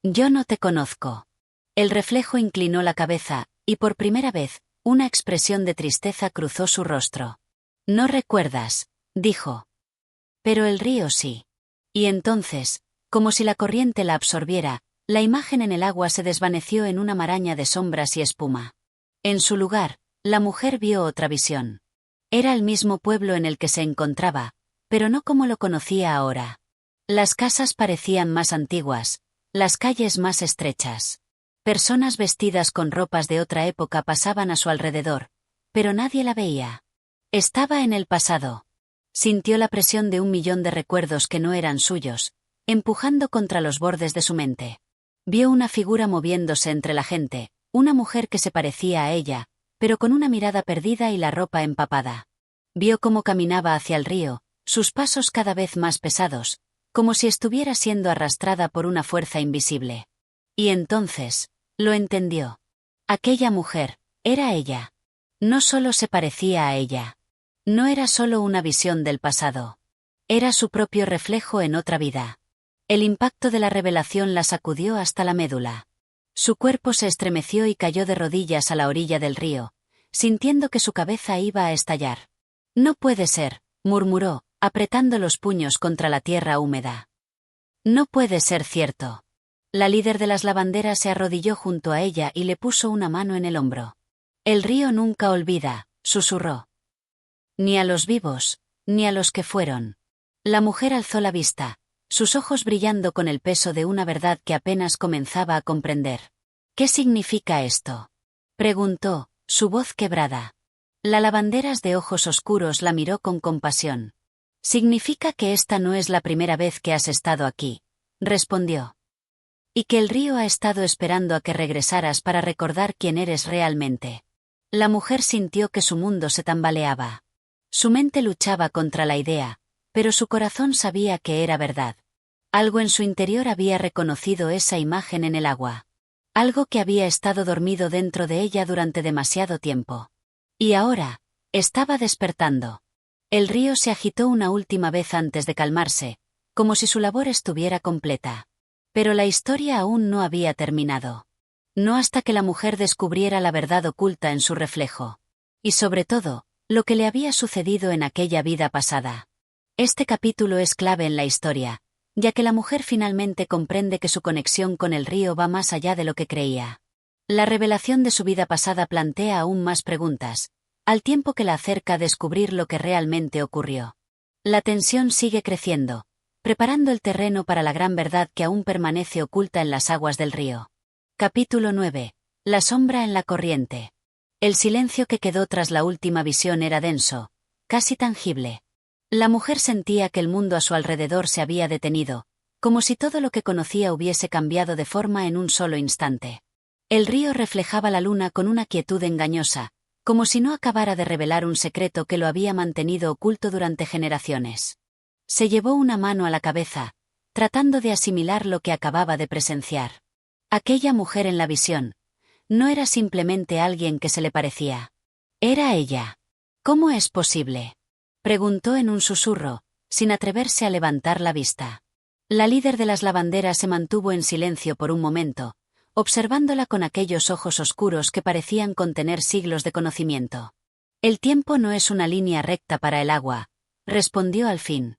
«Yo no te conozco». El reflejo inclinó la cabeza, y por primera vez, una expresión de tristeza cruzó su rostro. «No recuerdas», dijo. «Pero el río sí». Y entonces, como si la corriente la absorbiera, la imagen en el agua se desvaneció en una maraña de sombras y espuma. En su lugar, la mujer vio otra visión. Era el mismo pueblo en el que se encontraba, pero no como lo conocía ahora. Las casas parecían más antiguas, las calles más estrechas. Personas vestidas con ropas de otra época pasaban a su alrededor, pero nadie la veía. Estaba en el pasado. Sintió la presión de 1.000.000 de recuerdos que no eran suyos, empujando contra los bordes de su mente. Vio una figura moviéndose entre la gente, una mujer que se parecía a ella, pero con una mirada perdida y la ropa empapada. Vio cómo caminaba hacia el río, sus pasos cada vez más pesados, como si estuviera siendo arrastrada por una fuerza invisible. Y entonces, lo entendió. Aquella mujer, era ella. No solo se parecía a ella. No era solo una visión del pasado. Era su propio reflejo en otra vida. El impacto de la revelación la sacudió hasta la médula. Su cuerpo se estremeció y cayó de rodillas a la orilla del río, sintiendo que su cabeza iba a estallar. «No puede ser», murmuró, apretando los puños contra la tierra húmeda. «No puede ser cierto». La líder de las lavanderas se arrodilló junto a ella y le puso una mano en el hombro. «El río nunca olvida», susurró. «Ni a los vivos, ni a los que fueron». La mujer alzó la vista, sus ojos brillando con el peso de una verdad que apenas comenzaba a comprender. «¿Qué significa esto?», preguntó, su voz quebrada. La lavanderas de ojos oscuros la miró con compasión. «Significa que esta no es la primera vez que has estado aquí», respondió. «Y que el río ha estado esperando a que regresaras para recordar quién eres realmente». La mujer sintió que su mundo se tambaleaba. Su mente luchaba contra la idea, pero su corazón sabía que era verdad. Algo en su interior había reconocido esa imagen en el agua. Algo que había estado dormido dentro de ella durante demasiado tiempo. Y ahora, estaba despertando. El río se agitó una última vez antes de calmarse, como si su labor estuviera completa. Pero la historia aún no había terminado. No hasta que la mujer descubriera la verdad oculta en su reflejo. Y sobre todo, lo que le había sucedido en aquella vida pasada. Este capítulo es clave en la historia, ya que la mujer finalmente comprende que su conexión con el río va más allá de lo que creía. La revelación de su vida pasada plantea aún más preguntas, al tiempo que la acerca a descubrir lo que realmente ocurrió. La tensión sigue creciendo, preparando el terreno para la gran verdad que aún permanece oculta en las aguas del río. Capítulo 9. La sombra en la corriente. El silencio que quedó tras la última visión era denso, casi tangible. La mujer sentía que el mundo a su alrededor se había detenido, como si todo lo que conocía hubiese cambiado de forma en un solo instante. El río reflejaba la luna con una quietud engañosa, como si no acabara de revelar un secreto que lo había mantenido oculto durante generaciones. Se llevó una mano a la cabeza, tratando de asimilar lo que acababa de presenciar. Aquella mujer en la visión no era simplemente alguien que se le parecía. Era ella. ¿Cómo es posible?, preguntó en un susurro, sin atreverse a levantar la vista. La líder de las lavanderas se mantuvo en silencio por un momento, observándola con aquellos ojos oscuros que parecían contener siglos de conocimiento. El tiempo no es una línea recta para el agua, respondió al fin.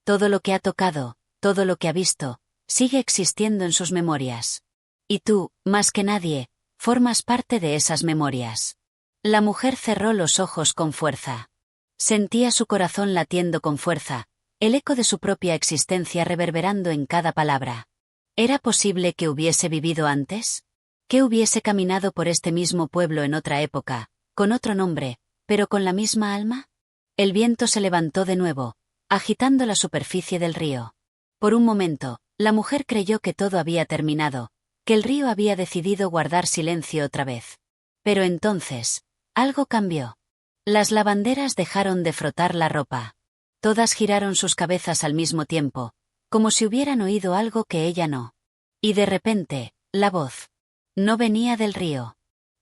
Todo lo que ha tocado, todo lo que ha visto, sigue existiendo en sus memorias. Y tú, más que nadie, formas parte de esas memorias. La mujer cerró los ojos con fuerza. Sentía su corazón latiendo con fuerza, el eco de su propia existencia reverberando en cada palabra. ¿Era posible que hubiese vivido antes? ¿Que hubiese caminado por este mismo pueblo en otra época, con otro nombre, pero con la misma alma? El viento se levantó de nuevo, agitando la superficie del río. Por un momento, la mujer creyó que todo había terminado, que el río había decidido guardar silencio otra vez. Pero entonces, algo cambió. Las lavanderas dejaron de frotar la ropa. Todas giraron sus cabezas al mismo tiempo, como si hubieran oído algo que ella no. Y de repente, la voz. No venía del río.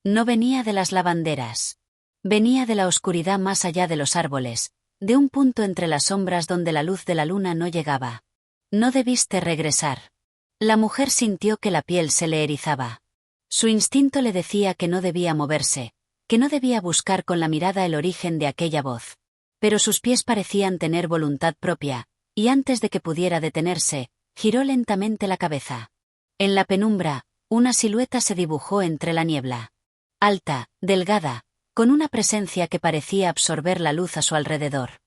No venía de las lavanderas. Venía de la oscuridad más allá de los árboles, de un punto entre las sombras donde la luz de la luna no llegaba. No debiste regresar. La mujer sintió que la piel se le erizaba. Su instinto le decía que no debía moverse, que no debía buscar con la mirada el origen de aquella voz. Pero sus pies parecían tener voluntad propia, y antes de que pudiera detenerse, giró lentamente la cabeza. En la penumbra, una silueta se dibujó entre la niebla. Alta, delgada, con una presencia que parecía absorber la luz a su alrededor.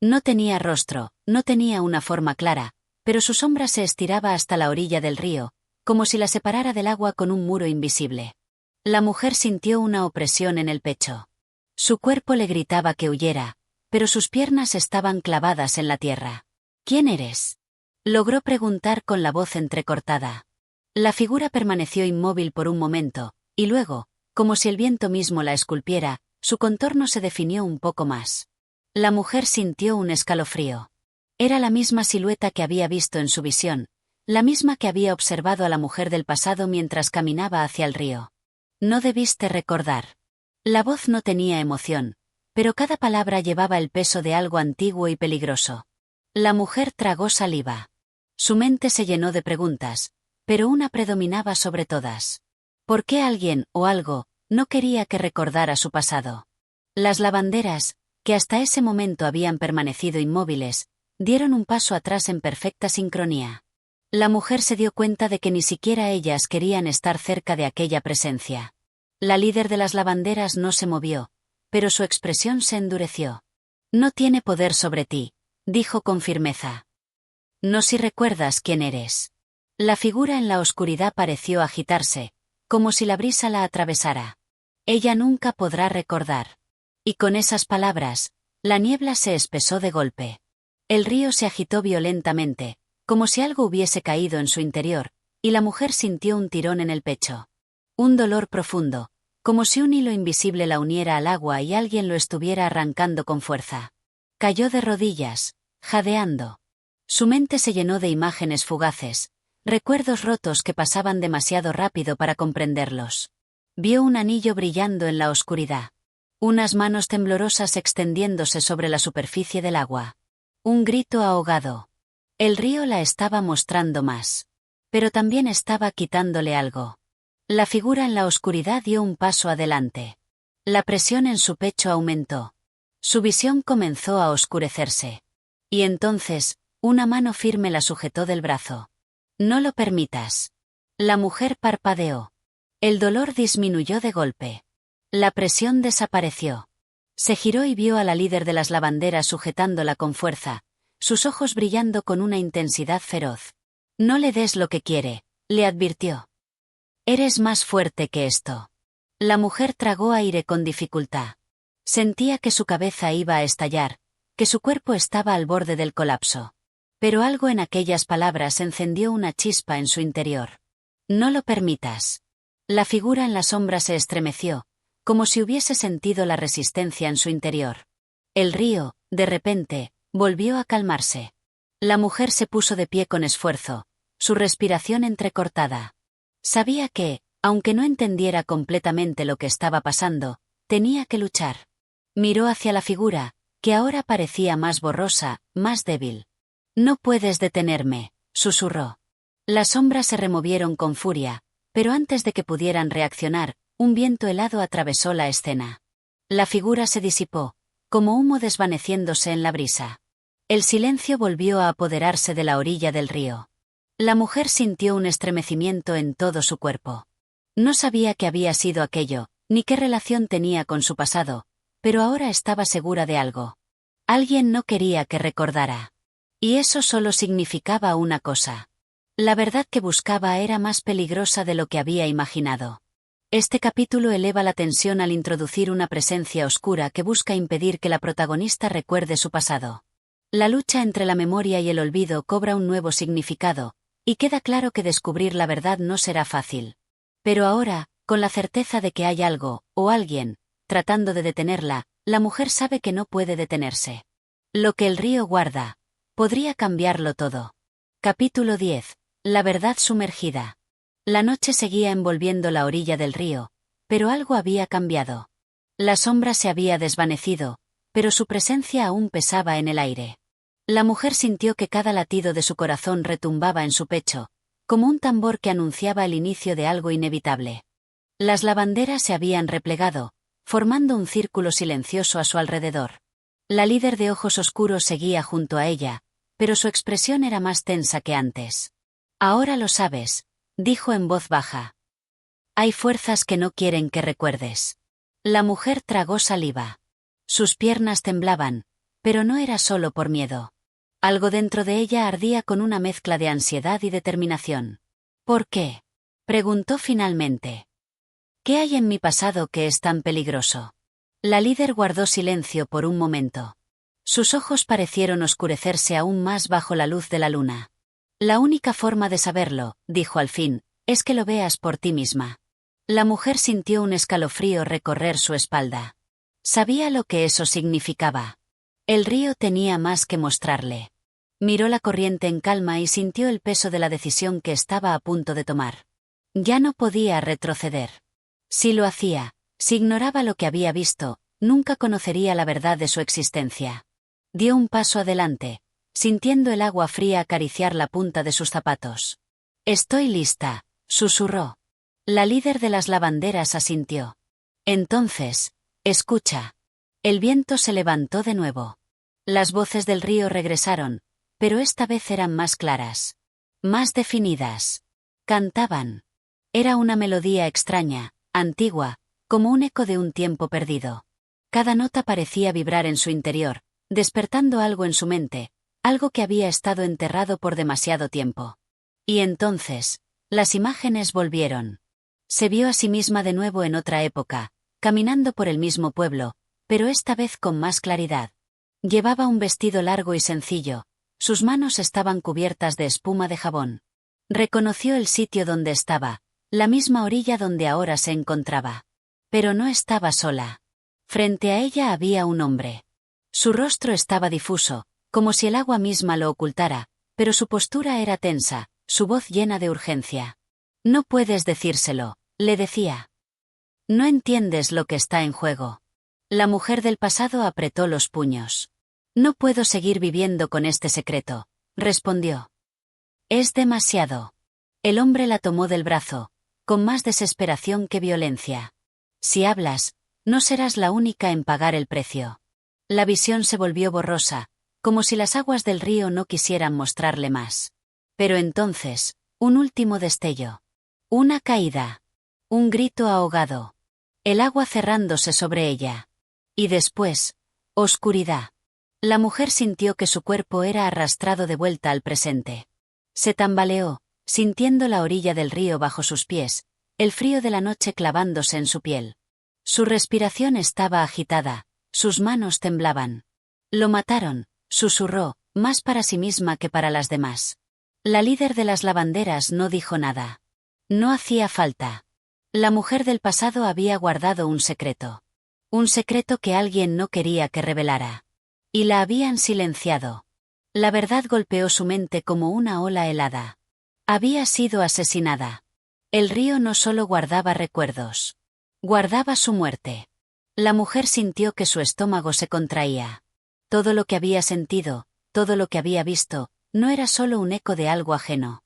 No tenía rostro, no tenía una forma clara, pero su sombra se estiraba hasta la orilla del río, como si la separara del agua con un muro invisible. La mujer sintió una opresión en el pecho. Su cuerpo le gritaba que huyera, pero sus piernas estaban clavadas en la tierra. ¿Quién eres? Logró preguntar con la voz entrecortada. La figura permaneció inmóvil por un momento, y luego, como si el viento mismo la esculpiera, su contorno se definió un poco más. La mujer sintió un escalofrío. Era la misma silueta que había visto en su visión, la misma que había observado a la mujer del pasado mientras caminaba hacia el río. No debiste recordar. La voz no tenía emoción, pero cada palabra llevaba el peso de algo antiguo y peligroso. La mujer tragó saliva. Su mente se llenó de preguntas, pero una predominaba sobre todas. ¿Por qué alguien, o algo, no quería que recordara su pasado? Las lavanderas, que hasta ese momento habían permanecido inmóviles, dieron un paso atrás en perfecta sincronía. La mujer se dio cuenta de que ni siquiera ellas querían estar cerca de aquella presencia. La líder de las lavanderas no se movió, pero su expresión se endureció. No tiene poder sobre ti, dijo con firmeza. No si recuerdas quién eres. La figura en la oscuridad pareció agitarse, como si la brisa la atravesara. Ella nunca podrá recordar. Y con esas palabras, la niebla se espesó de golpe. El río se agitó violentamente, como si algo hubiese caído en su interior, y la mujer sintió un tirón en el pecho. Un dolor profundo, como si un hilo invisible la uniera al agua y alguien lo estuviera arrancando con fuerza. Cayó de rodillas, jadeando. Su mente se llenó de imágenes fugaces, recuerdos rotos que pasaban demasiado rápido para comprenderlos. Vio un anillo brillando en la oscuridad. Unas manos temblorosas extendiéndose sobre la superficie del agua. Un grito ahogado. El río la estaba mostrando más. Pero también estaba quitándole algo. La figura en la oscuridad dio un paso adelante. La presión en su pecho aumentó. Su visión comenzó a oscurecerse. Y entonces, una mano firme la sujetó del brazo. No lo permitas. La mujer parpadeó. El dolor disminuyó de golpe. La presión desapareció. Se giró y vio a la líder de las lavanderas sujetándola con fuerza, sus ojos brillando con una intensidad feroz. No le des lo que quiere, le advirtió. Eres más fuerte que esto. La mujer tragó aire con dificultad. Sentía que su cabeza iba a estallar, que su cuerpo estaba al borde del colapso. Pero algo en aquellas palabras encendió una chispa en su interior. No lo permitas. La figura en la sombra se estremeció, como si hubiese sentido la resistencia en su interior. El río, de repente, volvió a calmarse. La mujer se puso de pie con esfuerzo, su respiración entrecortada. Sabía que, aunque no entendiera completamente lo que estaba pasando, tenía que luchar. Miró hacia la figura, que ahora parecía más borrosa, más débil. No puedes detenerme, susurró. Las sombras se removieron con furia, Pero antes de que pudieran reaccionar, un viento helado atravesó la escena. La figura se disipó, como humo desvaneciéndose en la brisa. El silencio volvió a apoderarse de la orilla del río. La mujer sintió un estremecimiento en todo su cuerpo. No sabía qué había sido aquello, ni qué relación tenía con su pasado, pero ahora estaba segura de algo. Alguien no quería que recordara. Y eso solo significaba una cosa. La verdad que buscaba era más peligrosa de lo que había imaginado. Este capítulo eleva la tensión al introducir una presencia oscura que busca impedir que la protagonista recuerde su pasado. La lucha entre la memoria y el olvido cobra un nuevo significado, y queda claro que descubrir la verdad no será fácil. Pero ahora, con la certeza de que hay algo, o alguien, tratando de detenerla, la mujer sabe que no puede detenerse. Lo que el río guarda podría cambiarlo todo. Capítulo 10. La verdad sumergida. La noche seguía envolviendo la orilla del río, pero algo había cambiado. La sombra se había desvanecido, pero su presencia aún pesaba en el aire. La mujer sintió que cada latido de su corazón retumbaba en su pecho, como un tambor que anunciaba el inicio de algo inevitable. Las lavanderas se habían replegado, formando un círculo silencioso a su alrededor. La líder de ojos oscuros seguía junto a ella, pero su expresión era más tensa que antes. Ahora lo sabes, dijo en voz baja. Hay fuerzas que no quieren que recuerdes. La mujer tragó saliva. Sus piernas temblaban, pero no era solo por miedo. Algo dentro de ella ardía con una mezcla de ansiedad y determinación. ¿Por qué? Preguntó finalmente. ¿Qué hay en mi pasado que es tan peligroso? La líder guardó silencio por un momento. Sus ojos parecieron oscurecerse aún más bajo la luz de la luna. La única forma de saberlo, dijo al fin, es que lo veas por ti misma. La mujer sintió un escalofrío recorrer su espalda. Sabía lo que eso significaba. El río tenía más que mostrarle. Miró la corriente en calma y sintió el peso de la decisión que estaba a punto de tomar. Ya no podía retroceder. Si lo hacía, si ignoraba lo que había visto, nunca conocería la verdad de su existencia. Dio un paso adelante, sintiendo el agua fría acariciar la punta de sus zapatos. Estoy lista, susurró. La líder de las lavanderas asintió. Entonces, escucha. El viento se levantó de nuevo. Las voces del río regresaron, pero esta vez eran más claras. Más definidas. Cantaban. Era una melodía extraña, antigua, como un eco de un tiempo perdido. Cada nota parecía vibrar en su interior, despertando algo en su mente, algo que había estado enterrado por demasiado tiempo. Y entonces, las imágenes volvieron. Se vio a sí misma de nuevo en otra época, caminando por el mismo pueblo, pero esta vez con más claridad. Llevaba un vestido largo y sencillo, sus manos estaban cubiertas de espuma de jabón. Reconoció el sitio donde estaba, la misma orilla donde ahora se encontraba. Pero no estaba sola. Frente a ella había un hombre. Su rostro estaba difuso, como si el agua misma lo ocultara, pero su postura era tensa, su voz llena de urgencia. No puedes decírselo, le decía. No entiendes lo que está en juego. La mujer del pasado apretó los puños. No puedo seguir viviendo con este secreto, respondió. Es demasiado. El hombre la tomó del brazo, con más desesperación que violencia. Si hablas, no serás la única en pagar el precio. La visión se volvió borrosa, como si las aguas del río no quisieran mostrarle más. Pero entonces, un último destello. Una caída. Un grito ahogado. El agua cerrándose sobre ella. Y después, oscuridad. La mujer sintió que su cuerpo era arrastrado de vuelta al presente. Se tambaleó, sintiendo la orilla del río bajo sus pies, el frío de la noche clavándose en su piel. Su respiración estaba agitada, sus manos temblaban. Lo mataron, susurró, más para sí misma que para las demás. La líder de las lavanderas no dijo nada. No hacía falta. La mujer del pasado había guardado un secreto. Un secreto que alguien no quería que revelara. Y la habían silenciado. La verdad golpeó su mente como una ola helada. Había sido asesinada. El río no solo guardaba recuerdos. Guardaba su muerte. La mujer sintió que su estómago se contraía. Todo lo que había sentido, todo lo que había visto, no era solo un eco de algo ajeno.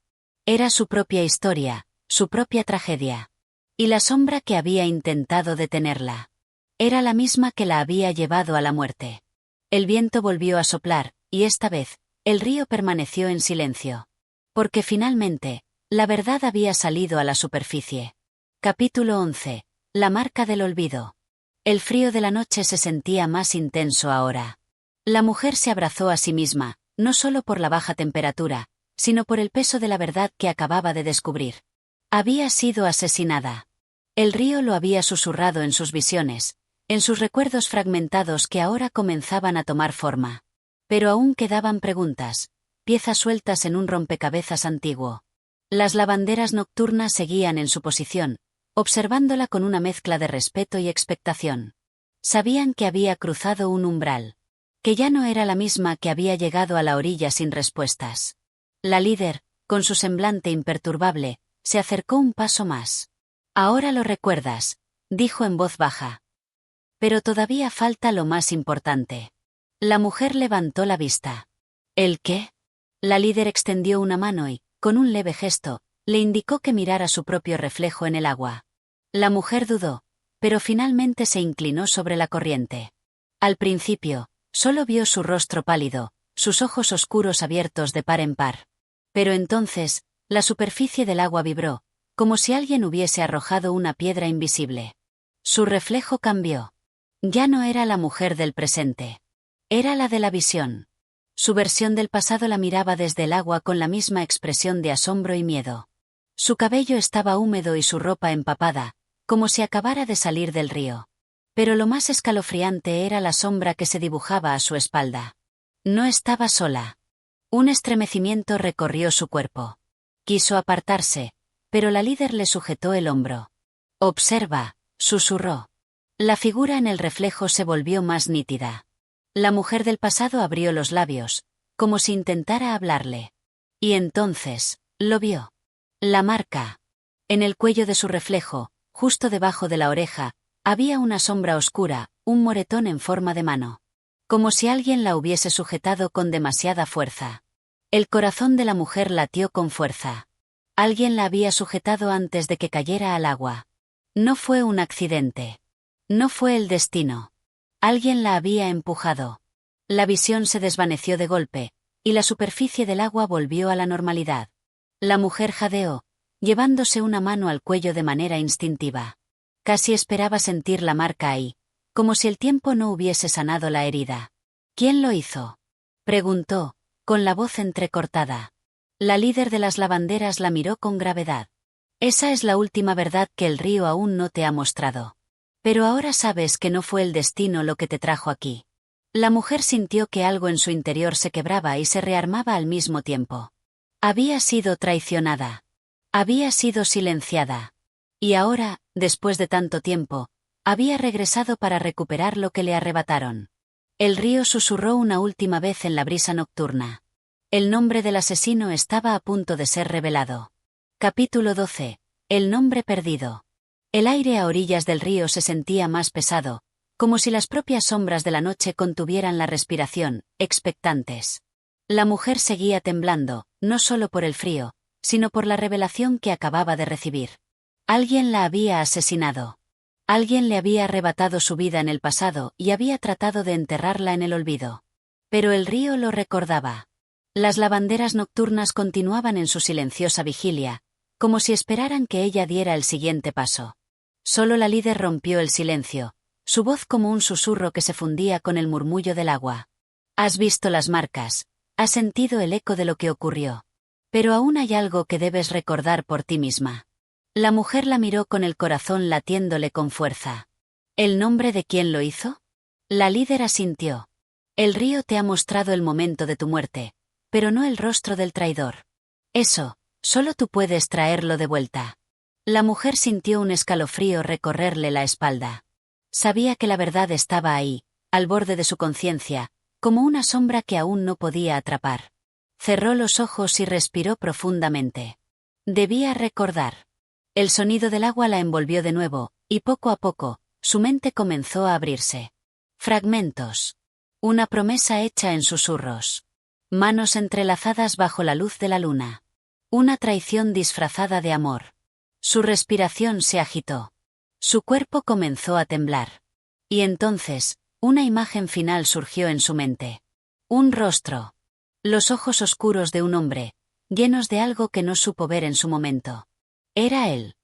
Era su propia historia, su propia tragedia. Y la sombra que había intentado detenerla. Era la misma que la había llevado a la muerte. El viento volvió a soplar, y esta vez, el río permaneció en silencio. Porque finalmente, la verdad había salido a la superficie. Capítulo 11. La marca del olvido. El frío de la noche se sentía más intenso ahora. La mujer se abrazó a sí misma, no solo por la baja temperatura, sino por el peso de la verdad que acababa de descubrir. Había sido asesinada. El río lo había susurrado en sus visiones, en sus recuerdos fragmentados que ahora comenzaban a tomar forma. Pero aún quedaban preguntas, piezas sueltas en un rompecabezas antiguo. Las lavanderas nocturnas seguían en su posición, observándola con una mezcla de respeto y expectación. Sabían que había cruzado un umbral. Que ya no era la misma que había llegado a la orilla sin respuestas. La líder, con su semblante imperturbable, se acercó un paso más. «Ahora lo recuerdas», dijo en voz baja. «Pero todavía falta lo más importante». La mujer levantó la vista. ¿El qué? La líder extendió una mano y, con un leve gesto, le indicó que mirara su propio reflejo en el agua. La mujer dudó, pero finalmente se inclinó sobre la corriente. Al principio, solo vio su rostro pálido, sus ojos oscuros abiertos de par en par. Pero entonces, la superficie del agua vibró, como si alguien hubiese arrojado una piedra invisible. Su reflejo cambió. Ya no era la mujer del presente. Era la de la visión. Su versión del pasado la miraba desde el agua con la misma expresión de asombro y miedo. Su cabello estaba húmedo y su ropa empapada, como si acabara de salir del río. Pero lo más escalofriante era la sombra que se dibujaba a su espalda. No estaba sola. Un estremecimiento recorrió su cuerpo. Quiso apartarse, pero la líder le sujetó el hombro. «Observa», susurró. La figura en el reflejo se volvió más nítida. La mujer del pasado abrió los labios, como si intentara hablarle. Y entonces, lo vio. La marca. En el cuello de su reflejo, justo debajo de la oreja, había una sombra oscura, un moretón en forma de mano. Como si alguien la hubiese sujetado con demasiada fuerza. El corazón de la mujer latió con fuerza. Alguien la había sujetado antes de que cayera al agua. No fue un accidente. No fue el destino. Alguien la había empujado. La visión se desvaneció de golpe, y la superficie del agua volvió a la normalidad. La mujer jadeó, llevándose una mano al cuello de manera instintiva. Casi esperaba sentir la marca ahí, como si el tiempo no hubiese sanado la herida. «¿Quién lo hizo?», preguntó, con la voz entrecortada. La líder de las lavanderas la miró con gravedad. «Esa es la última verdad que el río aún no te ha mostrado. Pero ahora sabes que no fue el destino lo que te trajo aquí». La mujer sintió que algo en su interior se quebraba y se rearmaba al mismo tiempo. Había sido traicionada. Había sido silenciada. Y ahora, después de tanto tiempo, había regresado para recuperar lo que le arrebataron. El río susurró una última vez en la brisa nocturna. El nombre del asesino estaba a punto de ser revelado. Capítulo 12. El nombre perdido. El aire a orillas del río se sentía más pesado, como si las propias sombras de la noche contuvieran la respiración, expectantes. La mujer seguía temblando, no solo por el frío, sino por la revelación que acababa de recibir. Alguien la había asesinado. Alguien le había arrebatado su vida en el pasado y había tratado de enterrarla en el olvido. Pero el río lo recordaba. Las lavanderas nocturnas continuaban en su silenciosa vigilia, como si esperaran que ella diera el siguiente paso. Solo la líder rompió el silencio, su voz como un susurro que se fundía con el murmullo del agua. «Has visto las marcas, has sentido el eco de lo que ocurrió. Pero aún hay algo que debes recordar por ti misma». La mujer la miró con el corazón latiéndole con fuerza. «¿El nombre de quién lo hizo?». La líder asintió. «El río te ha mostrado el momento de tu muerte, pero no el rostro del traidor. Eso, solo tú puedes traerlo de vuelta». La mujer sintió un escalofrío recorrerle la espalda. Sabía que la verdad estaba ahí, al borde de su conciencia, como una sombra que aún no podía atrapar. Cerró los ojos y respiró profundamente. Debía recordar. El sonido del agua la envolvió de nuevo, y poco a poco, su mente comenzó a abrirse. Fragmentos. Una promesa hecha en susurros. Manos entrelazadas bajo la luz de la luna. Una traición disfrazada de amor. Su respiración se agitó. Su cuerpo comenzó a temblar. Y entonces, una imagen final surgió en su mente. Un rostro. Los ojos oscuros de un hombre, llenos de algo que no supo ver en su momento. Era él.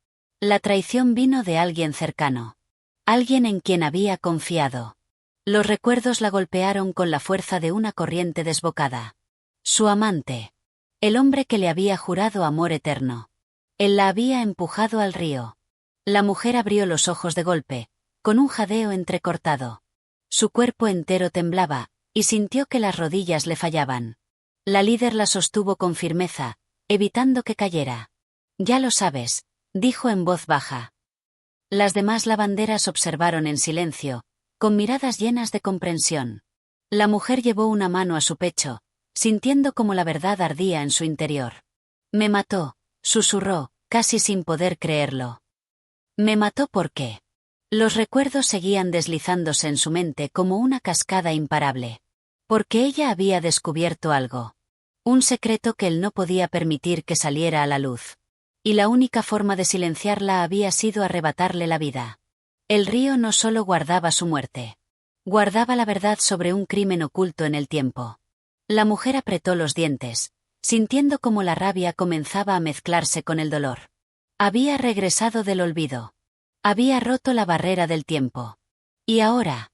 La traición vino de alguien cercano. Alguien en quien había confiado. Los recuerdos la golpearon con la fuerza de una corriente desbocada. Su amante. El hombre que le había jurado amor eterno. Él la había empujado al río. La mujer abrió los ojos de golpe, con un jadeo entrecortado. Su cuerpo entero temblaba, y sintió que las rodillas le fallaban. La líder la sostuvo con firmeza, evitando que cayera. Ya lo sabes, dijo en voz baja. Las demás lavanderas observaron en silencio, con miradas llenas de comprensión. La mujer llevó una mano a su pecho, sintiendo como la verdad ardía en su interior. Me mató, susurró, casi sin poder creerlo. Me mató porque. Los recuerdos seguían deslizándose en su mente como una cascada imparable. Porque ella había descubierto algo. Un secreto que él no podía permitir que saliera a la luz. Y la única forma de silenciarla había sido arrebatarle la vida. El río no solo guardaba su muerte. Guardaba la verdad sobre un crimen oculto en el tiempo. La mujer apretó los dientes, sintiendo como la rabia comenzaba a mezclarse con el dolor. Había regresado del olvido. Había roto la barrera del tiempo. Y ahora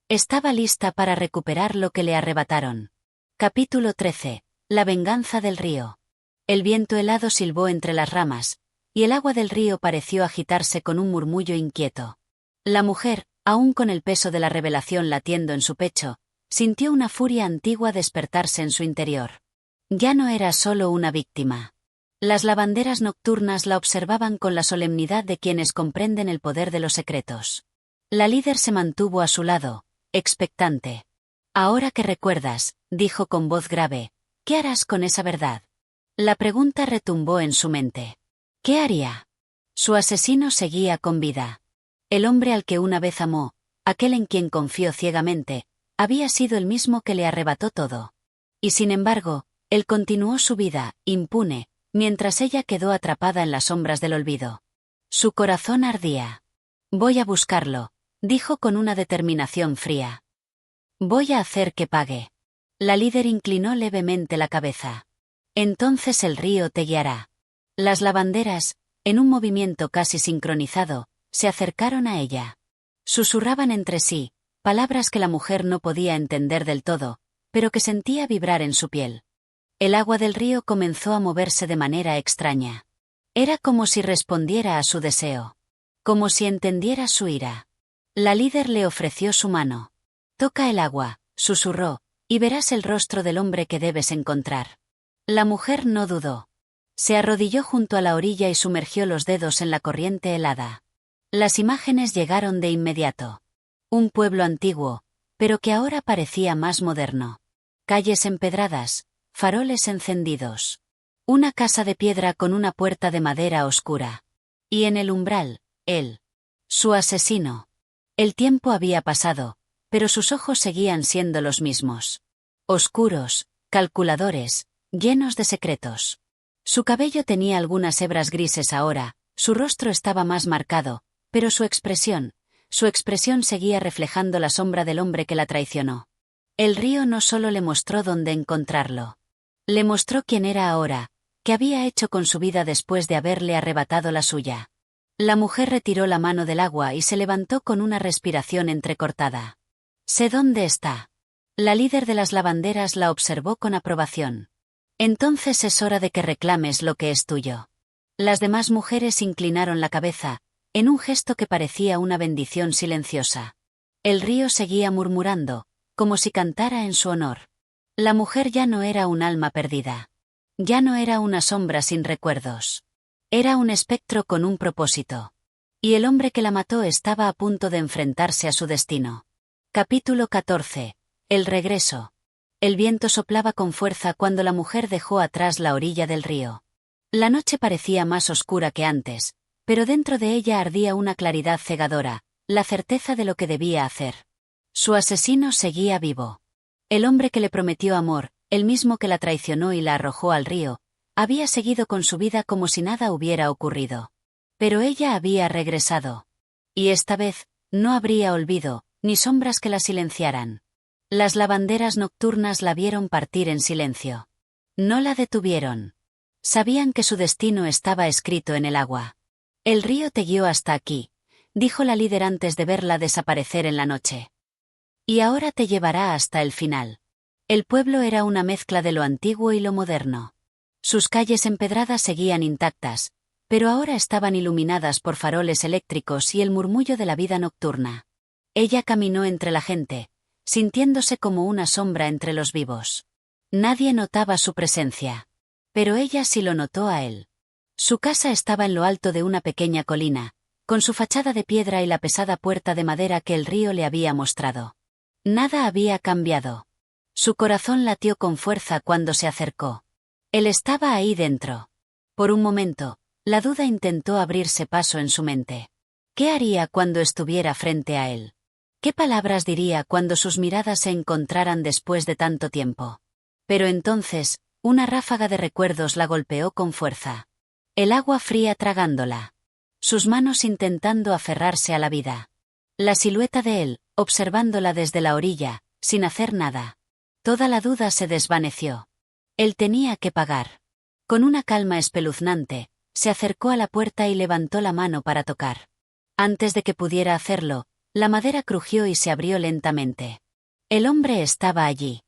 estaba lista para recuperar lo que le arrebataron. Capítulo 13. La venganza del río. El viento helado silbó entre las ramas, y el agua del río pareció agitarse con un murmullo inquieto. La mujer, aún con el peso de la revelación latiendo en su pecho, sintió una furia antigua despertarse en su interior. Ya no era solo una víctima. Las lavanderas nocturnas la observaban con la solemnidad de quienes comprenden el poder de los secretos. La líder se mantuvo a su lado, expectante. Ahora que recuerdas, dijo con voz grave, ¿qué harás con esa verdad? La pregunta retumbó en su mente. ¿Qué haría? Su asesino seguía con vida. El hombre al que una vez amó, aquel en quien confió ciegamente, había sido el mismo que le arrebató todo. Y sin embargo, él continuó su vida, impune, mientras ella quedó atrapada en las sombras del olvido. Su corazón ardía. Voy a buscarlo, dijo con una determinación fría. Voy a hacer que pague. La líder inclinó levemente la cabeza. Entonces el río te guiará. Las lavanderas, en un movimiento casi sincronizado, se acercaron a ella. Susurraban entre sí, palabras que la mujer no podía entender del todo, pero que sentía vibrar en su piel. El agua del río comenzó a moverse de manera extraña. Era como si respondiera a su deseo. Como si entendiera su ira. La líder le ofreció su mano. Toca el agua, susurró, y verás el rostro del hombre que debes encontrar. La mujer no dudó. Se arrodilló junto a la orilla y sumergió los dedos en la corriente helada. Las imágenes llegaron de inmediato. Un pueblo antiguo, pero que ahora parecía más moderno. Calles empedradas, faroles encendidos. Una casa de piedra con una puerta de madera oscura. Y en el umbral, él. Su asesino. El tiempo había pasado, pero sus ojos seguían siendo los mismos. Oscuros, calculadores, llenos de secretos. Su cabello tenía algunas hebras grises ahora, su rostro estaba más marcado, pero su expresión seguía reflejando la sombra del hombre que la traicionó. El río no solo le mostró dónde encontrarlo. Le mostró quién era ahora, qué había hecho con su vida después de haberle arrebatado la suya. La mujer retiró la mano del agua y se levantó con una respiración entrecortada. Sé dónde está. La líder de las lavanderas la observó con aprobación. Entonces es hora de que reclames lo que es tuyo. Las demás mujeres inclinaron la cabeza, en un gesto que parecía una bendición silenciosa. El río seguía murmurando, como si cantara en su honor. La mujer ya no era un alma perdida. Ya no era una sombra sin recuerdos. Era un espectro con un propósito. Y el hombre que la mató estaba a punto de enfrentarse a su destino. Capítulo 14. El regreso. El viento soplaba con fuerza cuando la mujer dejó atrás la orilla del río. La noche parecía más oscura que antes, pero dentro de ella ardía una claridad cegadora, la certeza de lo que debía hacer. Su asesino seguía vivo. El hombre que le prometió amor, el mismo que la traicionó y la arrojó al río, había seguido con su vida como si nada hubiera ocurrido. Pero ella había regresado. Y esta vez, no habría olvido, ni sombras que la silenciaran. Las lavanderas nocturnas la vieron partir en silencio. No la detuvieron. Sabían que su destino estaba escrito en el agua. El río te guió hasta aquí, dijo la líder antes de verla desaparecer en la noche. Y ahora te llevará hasta el final. El pueblo era una mezcla de lo antiguo y lo moderno. Sus calles empedradas seguían intactas, pero ahora estaban iluminadas por faroles eléctricos y el murmullo de la vida nocturna. Ella caminó entre la gente, sintiéndose como una sombra entre los vivos. Nadie notaba su presencia. Pero ella sí lo notó a él. Su casa estaba en lo alto de una pequeña colina, con su fachada de piedra y la pesada puerta de madera que el río le había mostrado. Nada había cambiado. Su corazón latió con fuerza cuando se acercó. Él estaba ahí dentro. Por un momento, la duda intentó abrirse paso en su mente. ¿Qué haría cuando estuviera frente a él? ¿Qué palabras diría cuando sus miradas se encontraran después de tanto tiempo? Pero entonces, una ráfaga de recuerdos la golpeó con fuerza. El agua fría tragándola. Sus manos intentando aferrarse a la vida. La silueta de él, observándola desde la orilla, sin hacer nada. Toda la duda se desvaneció. Él tenía que pagar. Con una calma espeluznante, se acercó a la puerta y levantó la mano para tocar. Antes de que pudiera hacerlo, la madera crujió y se abrió lentamente. El hombre estaba allí.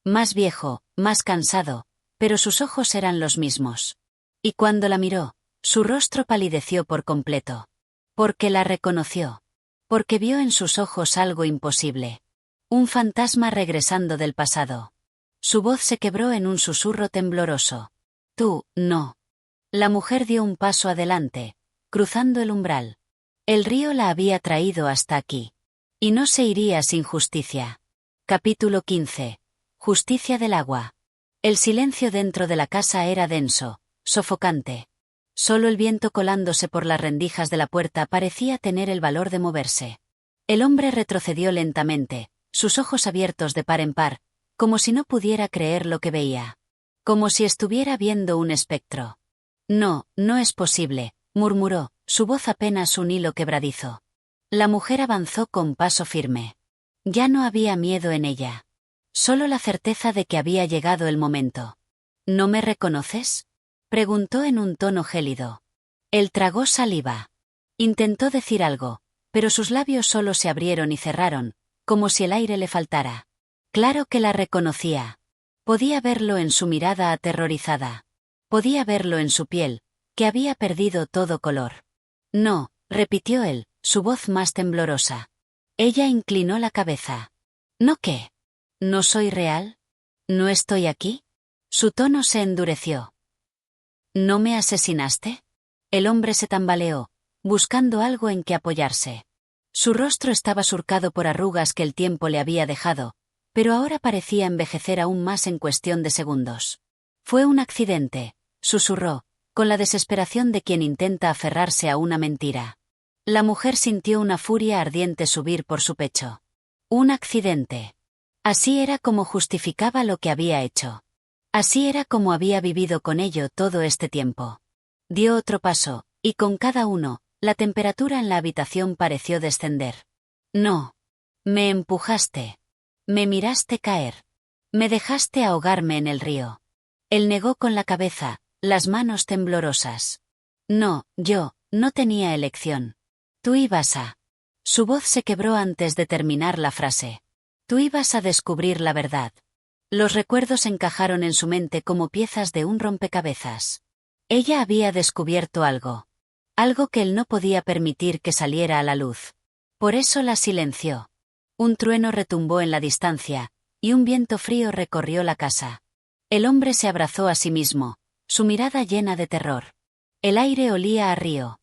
Más viejo, más cansado, pero sus ojos eran los mismos. Y cuando la miró, su rostro palideció por completo. Porque la reconoció. Porque vio en sus ojos algo imposible. Un fantasma regresando del pasado. Su voz se quebró en un susurro tembloroso. Tú, no. La mujer dio un paso adelante, cruzando el umbral. El río la había traído hasta aquí. Y no se iría sin justicia. Capítulo 15. Justicia del agua. El silencio dentro de la casa era denso, sofocante. Solo el viento colándose por las rendijas de la puerta parecía tener el valor de moverse. El hombre retrocedió lentamente, sus ojos abiertos de par en par, como si no pudiera creer lo que veía. Como si estuviera viendo un espectro. No, no es posible, murmuró, su voz apenas un hilo quebradizo. La mujer avanzó con paso firme. Ya no había miedo en ella. Solo la certeza de que había llegado el momento. ¿No me reconoces?, preguntó en un tono gélido. Él tragó saliva. Intentó decir algo, pero sus labios solo se abrieron y cerraron, como si el aire le faltara. Claro que la reconocía. Podía verlo en su mirada aterrorizada. Podía verlo en su piel, que había perdido todo color. No, repitió él, su voz más temblorosa. Ella inclinó la cabeza. ¿No qué? ¿No soy real? ¿No estoy aquí? Su tono se endureció. ¿No me asesinaste? El hombre se tambaleó, buscando algo en que apoyarse. Su rostro estaba surcado por arrugas que el tiempo le había dejado, pero ahora parecía envejecer aún más en cuestión de segundos. Fue un accidente, susurró, con la desesperación de quien intenta aferrarse a una mentira. La mujer sintió una furia ardiente subir por su pecho. Un accidente. Así era como justificaba lo que había hecho. Así era como había vivido con ello todo este tiempo. Dio otro paso, y con cada uno, la temperatura en la habitación pareció descender. No. Me empujaste. Me miraste caer. Me dejaste ahogarme en el río. Él negó con la cabeza, las manos temblorosas. No, yo, no tenía elección. Tú ibas a... Su voz se quebró antes de terminar la frase. Tú ibas a descubrir la verdad. Los recuerdos encajaron en su mente como piezas de un rompecabezas. Ella había descubierto algo. Algo que él no podía permitir que saliera a la luz. Por eso la silenció. Un trueno retumbó en la distancia, y un viento frío recorrió la casa. El hombre se abrazó a sí mismo, su mirada llena de terror. El aire olía a río.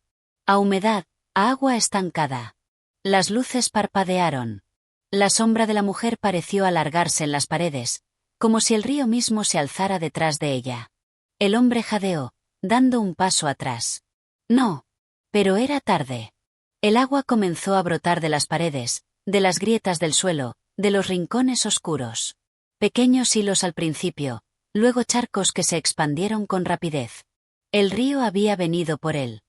A humedad, a agua estancada. Las luces parpadearon. La sombra de la mujer pareció alargarse en las paredes, como si el río mismo se alzara detrás de ella. El hombre jadeó, dando un paso atrás. No. Pero era tarde. El agua comenzó a brotar de las paredes, de las grietas del suelo, de los rincones oscuros. Pequeños hilos al principio, luego charcos que se expandieron con rapidez. El río había venido por él.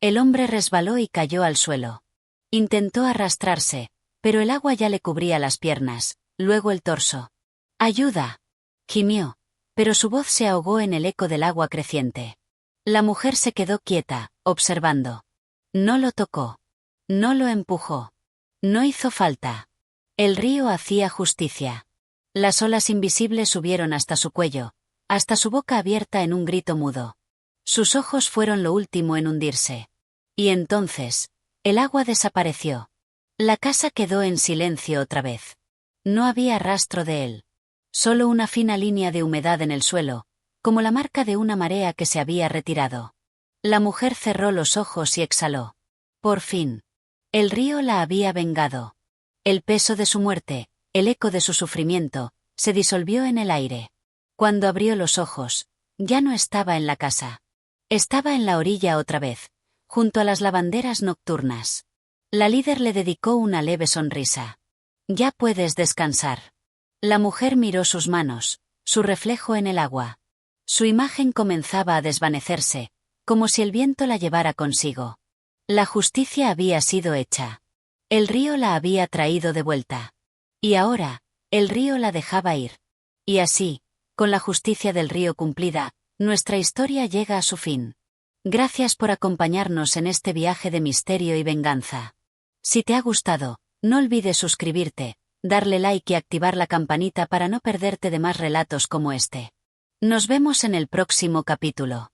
El hombre resbaló y cayó al suelo. Intentó arrastrarse, pero el agua ya le cubría las piernas, luego el torso. ¡Ayuda!, gimió, pero su voz se ahogó en el eco del agua creciente. La mujer se quedó quieta, observando. No lo tocó. No lo empujó. No hizo falta. El río hacía justicia. Las olas invisibles subieron hasta su cuello, hasta su boca abierta en un grito mudo. Sus ojos fueron lo último en hundirse. Y entonces, el agua desapareció. La casa quedó en silencio otra vez. No había rastro de él. Solo una fina línea de humedad en el suelo, como la marca de una marea que se había retirado. La mujer cerró los ojos y exhaló. Por fin. El río la había vengado. El peso de su muerte, el eco de su sufrimiento, se disolvió en el aire. Cuando abrió los ojos, ya no estaba en la casa. Estaba en la orilla otra vez, junto a las lavanderas nocturnas. La líder le dedicó una leve sonrisa. Ya puedes descansar. La mujer miró sus manos, su reflejo en el agua. Su imagen comenzaba a desvanecerse, como si el viento la llevara consigo. La justicia había sido hecha. El río la había traído de vuelta. Y ahora, el río la dejaba ir. Y así, con la justicia del río cumplida, nuestra historia llega a su fin. Gracias por acompañarnos en este viaje de misterio y venganza. Si te ha gustado, no olvides suscribirte, darle like y activar la campanita para no perderte de más relatos como este. Nos vemos en el próximo capítulo.